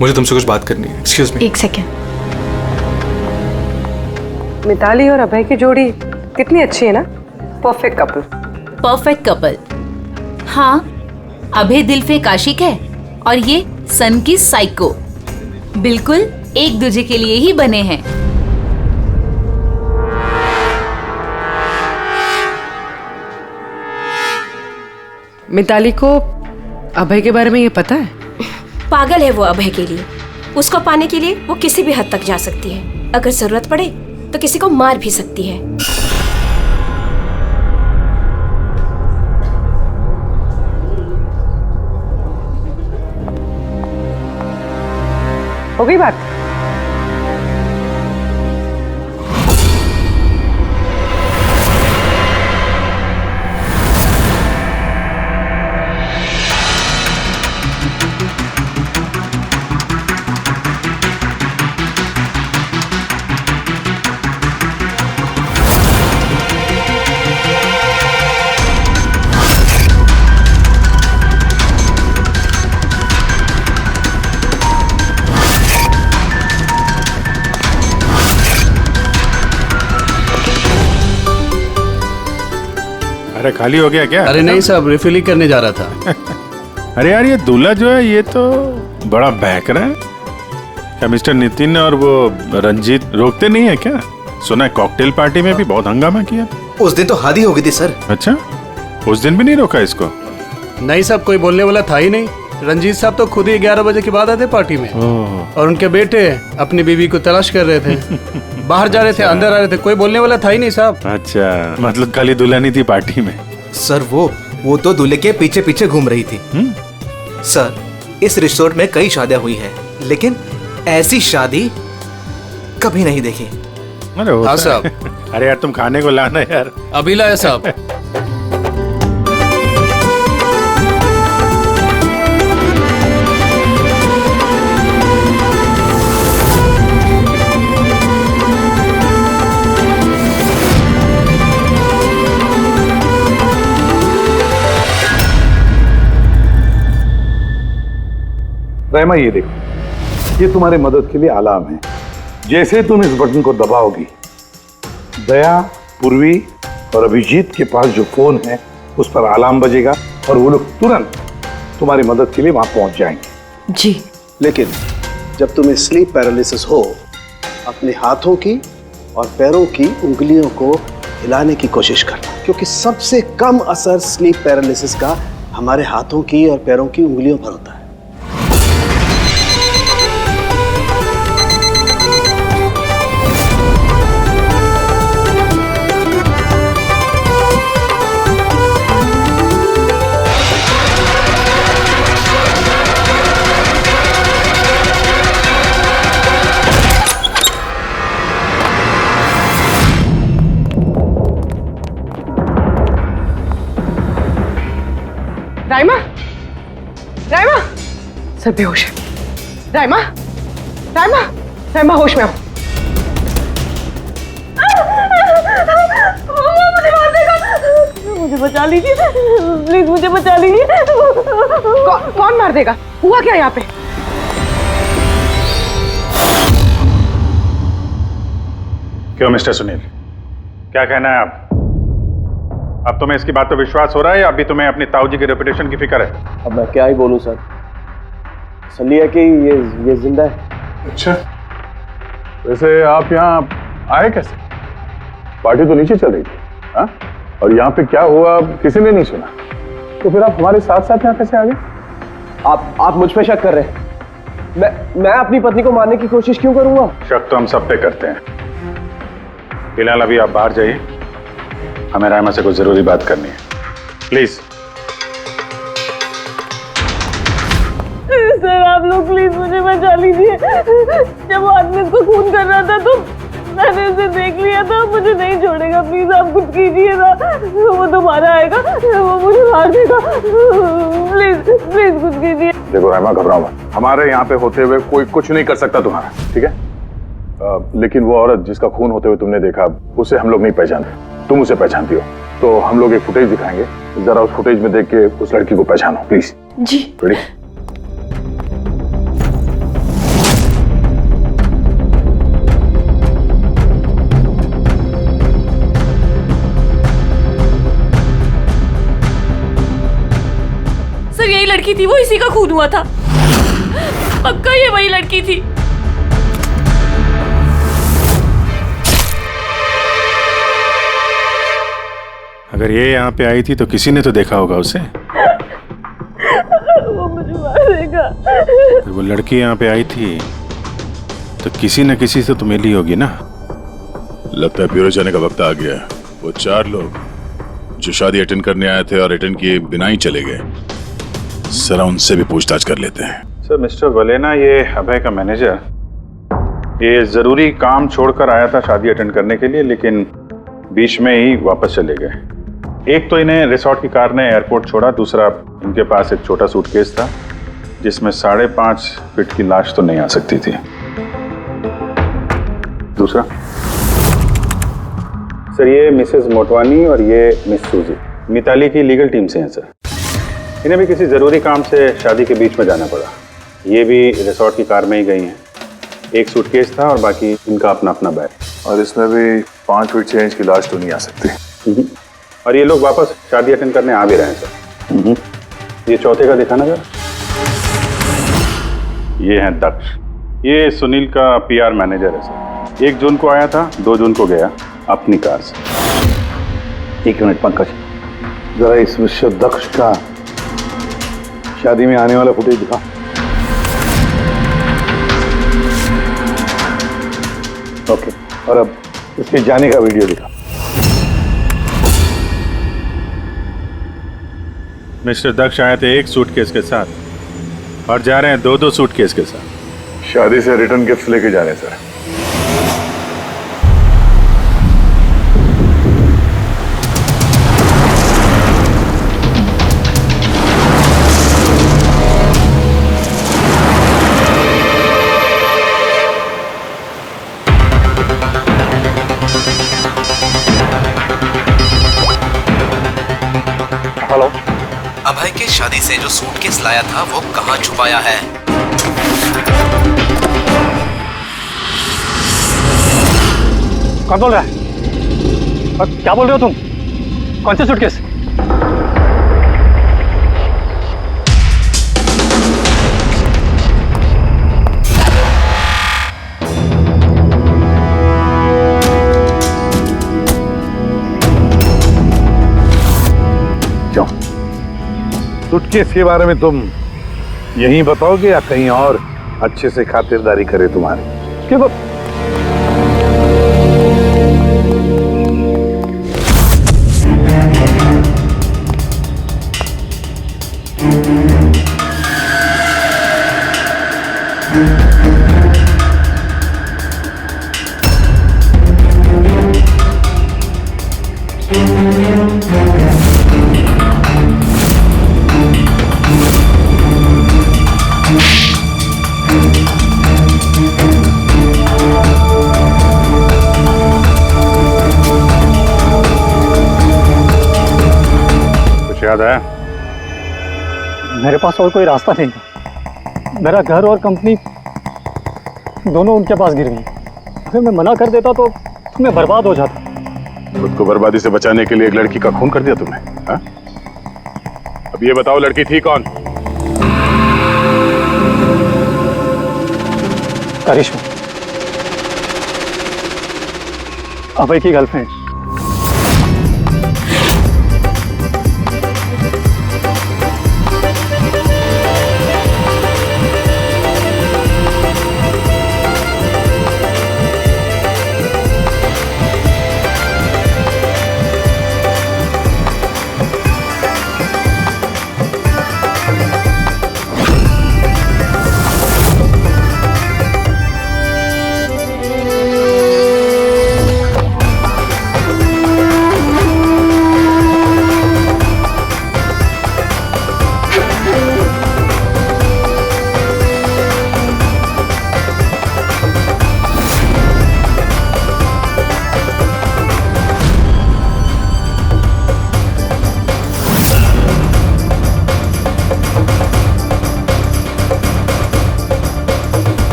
मुझे तुमसे कुछ बात करनी है। Excuse me. एक सेकेंड। मिताली और अभय की जोड़ी कितनी अच्छी है ना, परफेक्ट कपल। Perfect couple. हाँ, अभय दिल पे आशिक है और ये सन की साइको। बिल्कुल एक दूसरे के लिए ही बने हैं। मिताली को अभय के बारे में ये पता है? पागल है वो अभय के लिए। उसको पाने के लिए वो किसी भी हद तक जा सकती है। अगर जरूरत पड़े तो किसी को मार भी सकती है। हो गई बात? अरे खाली हो गया क्या? अरे नहीं साहब, रिफिल ही करने जा रहा था। अरे यार ये दूल्हा जो है ये तो बड़ा बहक रहा है। क्या मिस्टर नितिन और वो रंजीत रोकते नहीं है क्या? सुना है कॉकटेल पार्टी में भी बहुत हंगामा किया। उस दिन तो हादी हो गई थी सर। अच्छा, उस दिन भी नहीं रोका इसको? नहीं साहब, कोई बोलने वाला था ही नहीं। रंजीत साहब तो खुद ही 11 बजे के बाद आते पार्टी में, और उनके बेटे अपनी बीवी को तलाश कर रहे थे। बाहर जा रहे थे, अंदर आ रहे थे, कोई बोलने वाला था ही नहीं साहब। अच्छा, मतलब खाली दुल्हन ही थी पार्टी में? सर वो तो दूल्हे के पीछे पीछे घूम रही थी। सर, इस रिसोर्ट में कई शादियां हुई हैं, लेकिन ऐसी शादी कभी नहीं देखी। अरे हाँ साहब। अरे यार तुम खाने को लाना यार। अभी लाया साहब। रहमा ये देखो, ये तुम्हारी मदद के लिए अलार्म है। जैसे तुम इस बटन को दबाओगी, दया, पूर्वी और अभिजीत के पास जो फोन है उस पर अलार्म बजेगा और वो लोग तुरंत तुम्हारी मदद के लिए वहां पहुंच जाएंगे। जी। लेकिन जब तुम्हें स्लीप पैरालिसिस हो, अपने हाथों की और पैरों की उंगलियों को हिलाने की कोशिश करना, क्योंकि सबसे कम असर स्लीप पैरालिसिस का हमारे हाथों की और पैरों की उंगलियों पर होता है। राइमा, राइमा, सर बेहोश है। राइमा, राइमा, राइमा होश में आओ। मुझे मार देगा। मुझे बचा लीजिए प्लीज, मुझे बचा लीजिए। कौन मार देगा? हुआ क्या यहाँ पे? क्यों मिस्टर सुनील, क्या कहना है आप? अब तुम्हें इसकी बात पे विश्वास हो रहा है या अभी तुम्हें अपनी ताऊ जी की रेपुटेशन की फिक्र है? अब मैं क्या ही बोलूं सर, असली है कि ये जिंदा है। अच्छा, वैसे आप यहाँ आए कैसे? पार्टी तो नीचे चल रही थी, हाँ? और यहाँ पे क्या हुआ किसी ने नहीं सुना, तो फिर आप हमारे साथ साथ यहाँ कैसे आ गए? आप मुझ पे शक कर रहे हैं? मैं अपनी पत्नी को मारने की कोशिश क्यों करूंगा? शक तो हम सब पे करते हैं। फिलहाल अभी आप बाहर जाइए, हमें रायमा से कुछ जरूरी बात करनी है, प्लीज। सर आप लोग प्लीज मुझे बचा लीजिए। जब वो आदमी उसको खून कर रहा था तो मैंने उसे देख लिया था, मुझे नहीं छोड़ेगा, प्लीज आप कुछ कीजिए ना। वो दोबारा आएगा, वो मुझे मार देगा, प्लीज प्लीज कुछ कीजिए। देखो रायमा, घबराओ मत, हमारे यहाँ पे होते हुए कोई कुछ नहीं कर सकता तुम्हारा, ठीक है? लेकिन वो औरत जिसका खून होते हुए तुमने देखा, उसे हम लोग नहीं पहचानते, तुम उसे पहचानती हो, तो हम लोग एक फुटेज दिखाएंगे, जरा उस फुटेज में देख के उस लड़की को पहचानो प्लीज। जी। रेडी? सर यही लड़की थी, वो इसी का खून हुआ था, पक्का ये वही लड़की थी। अगर ये यहाँ पे आई थी तो किसी ने तो देखा होगा उसे। वो मुझे मारेगा। अगर वो लड़की यहाँ पे आई थी तो किसी न किसी से तो मिली होगी ना। लगता है ब्यूरो जाने का वक्त आ गया। वो 4 लोग जो शादी अटेंड करने आए थे और अटेंड किए बिना ही चले गए, जरा उनसे भी पूछताछ कर लेते हैं। सर मिस्टर वलेना, ये अभय का मैनेजर, ये जरूरी काम छोड़कर आया था शादी अटेंड करने के लिए, लेकिन बीच में ही वापस चले गए। एक तो इन्हें रिसोर्ट की कार ने एयरपोर्ट छोड़ा, दूसरा इनके पास एक छोटा सूटकेस था जिसमें 5.5 फीट की लाश तो नहीं आ सकती थी। दूसरा सर, ये मिसेस मोटवानी और ये मिस सूजी मिताली की लीगल टीम से हैं सर। इन्हें भी किसी ज़रूरी काम से शादी के बीच में जाना पड़ा। ये भी रिसोर्ट की कार में ही गई हैं। एक सूटकेस था और बाकी इनका अपना अपना बैग। और इसमें भी 5 फीट 6 इंच की लाश तो नहीं आ सकती। और ये लोग वापस शादी अटेंड करने आ भी रहे हैं सर। ये चौथे का दिखाना जरा। ये है दक्ष, ये सुनील का PR मैनेजर है सर। 1 जून को आया था, 2 जून को गया अपनी कार से। 1 मिनट पंकज, जरा इस मिस्टर दक्ष का शादी में आने वाला फुटेज दिखा। ओके, और अब इसके जाने का वीडियो दिखा। मिस्टर दक्ष आए थे 1 सूटकेस के साथ और जा रहे हैं 2-2 सूटकेस के साथ। शादी से रिटर्न गिफ्ट लेके जा रहे हैं सर। हेलो, अभय के शादी से जो सूटकेस लाया था वो कहाँ छुपाया है? कौन बोल रहा है? और क्या बोल रहे हो तुम? कौन से सूटकेस? क्यों? सूटकेस के बारे में तुम यहीं बताओगे या कहीं और अच्छे से खातिरदारी करे तुम्हारी? क्यों? याद है? मेरे पास और कोई रास्ता नहीं था। मेरा घर और कंपनी दोनों उनके पास गिर गई। अगर मैं मना कर देता तो मैं बर्बाद हो जाता। खुद को बर्बादी से बचाने के लिए एक लड़की का खून कर दिया तुमने, हाँ? अब ये बताओ, लड़की थी कौन? करिश्मा, अभय की गर्लफ्रेंड।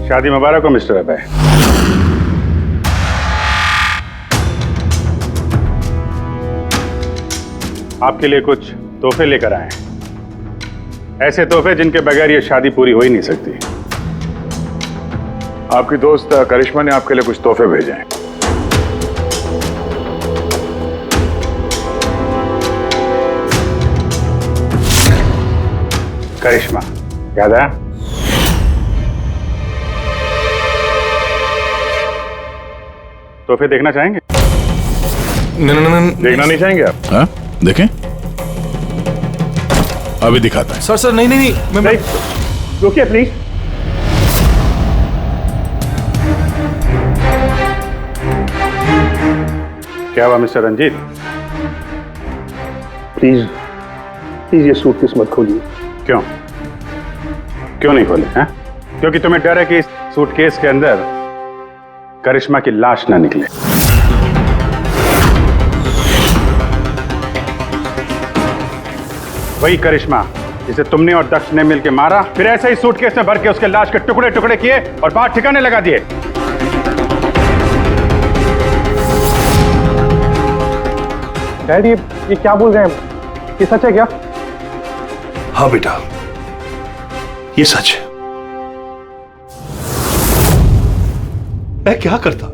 शादी मुबारक हो मिस्टर अभय। आपके लिए कुछ तोहफे लेकर आए हैं, ऐसे तोहफे जिनके बगैर ये शादी पूरी हो ही नहीं सकती। आपकी दोस्त करिश्मा ने आपके लिए कुछ तोहफे भेजे हैं। करिश्मा याद आया? तोहफे देखना चाहेंगे? नहीं, देखना नहीं चाहेंगे आप? हाँ, देखें। अभी दिखाता है। सर नहीं, मैं रुकिए प्लीज। क्या हुआ मिस्टर रंजीत? प्लीज प्लीज ये सूटकेस मत खोलिए। क्यों क्यों नहीं खोले हैं? क्योंकि तुम्हें डर है कि इस सूटकेस के अंदर करिश्मा की लाश ना निकले। वही करिश्मा जिसे तुमने और दक्ष ने मिलकर मारा, फिर ऐसे ही सूटकेस में भर के उसके लाश के टुकड़े टुकड़े किए और बाहर ठिकाने लगा दिए। डैड ये क्या बोल रहे हैं? ये सच है क्या? हाँ बेटा, ये सच है। मैं क्या करता?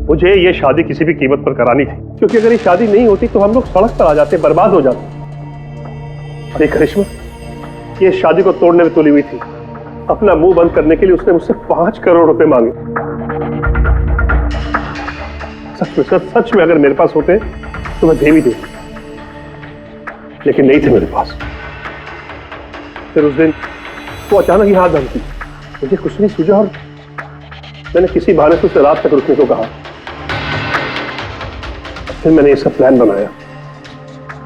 मुझे ये शादी किसी भी कीमत पर करानी थी, क्योंकि अगर ये शादी नहीं होती तो हम लोग सड़क पर आ जाते, बर्बाद हो जाते। अरे करिश्मा, ये शादी को तोड़ने में तुली हुई थी। अपना मुंह बंद करने के लिए उसने मुझसे 5 करोड़ रुपए मांगे। सच में अगर मेरे पास होते तो मैं दे भी देता, लेकिन नहीं थे मेरे पास। फिर उस दिन वो अचानक ही हाथ धमकी, मुझे कुछ नहीं सूझा और मैंने किसी बहाने से उसे रात तक रुकने को कहा। फिर मैंने ये सब प्लान बनाया।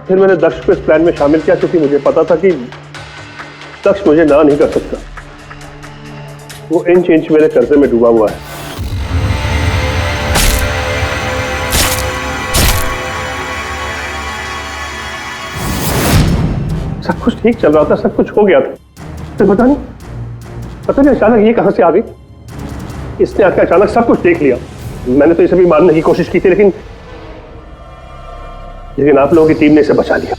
फिर मैंने दक्ष को इस प्लान में शामिल किया, क्योंकि मुझे पता था कि दक्ष मुझे ना नहीं कर सकता। वो इंच इंच मेरे कर्जे में डूबा हुआ है। सब कुछ ठीक चल रहा था, सब कुछ हो गया था। फिर पता नहीं अचानक ये कहां से आ गई। इसने आकर अचानक सब कुछ देख लिया। मैंने तो इसे भी मारने की कोशिश की थी, लेकिन आप लोगों की टीम ने इसे बचा लिया।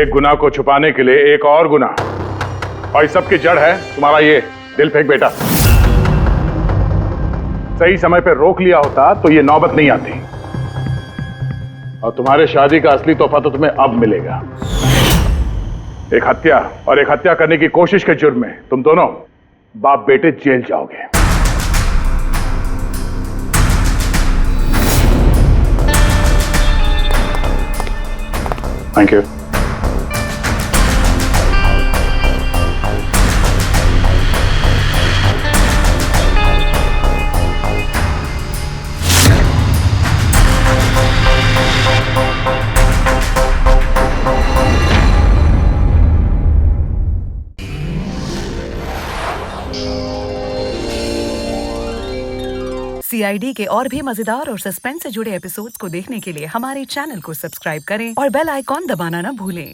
एक गुनाह को छुपाने के लिए एक और गुनाह, और इस सब की जड़ है तुम्हारा ये दिल फेंक बेटा। सही समय पे रोक लिया होता तो ये नौबत नहीं आती, और तुम्हारे शादी का असली तोहफा तो तुम्हें अब मिलेगा। एक हत्या और एक हत्या करने की कोशिश के जुर्म में तुम दोनों बाप बेटे जेल जाओगे। Thank you. CID के और भी मजेदार और सस्पेंस से जुड़े एपिसोड्स को देखने के लिए हमारे चैनल को सब्सक्राइब करें और बेल आइकॉन दबाना ना भूलें।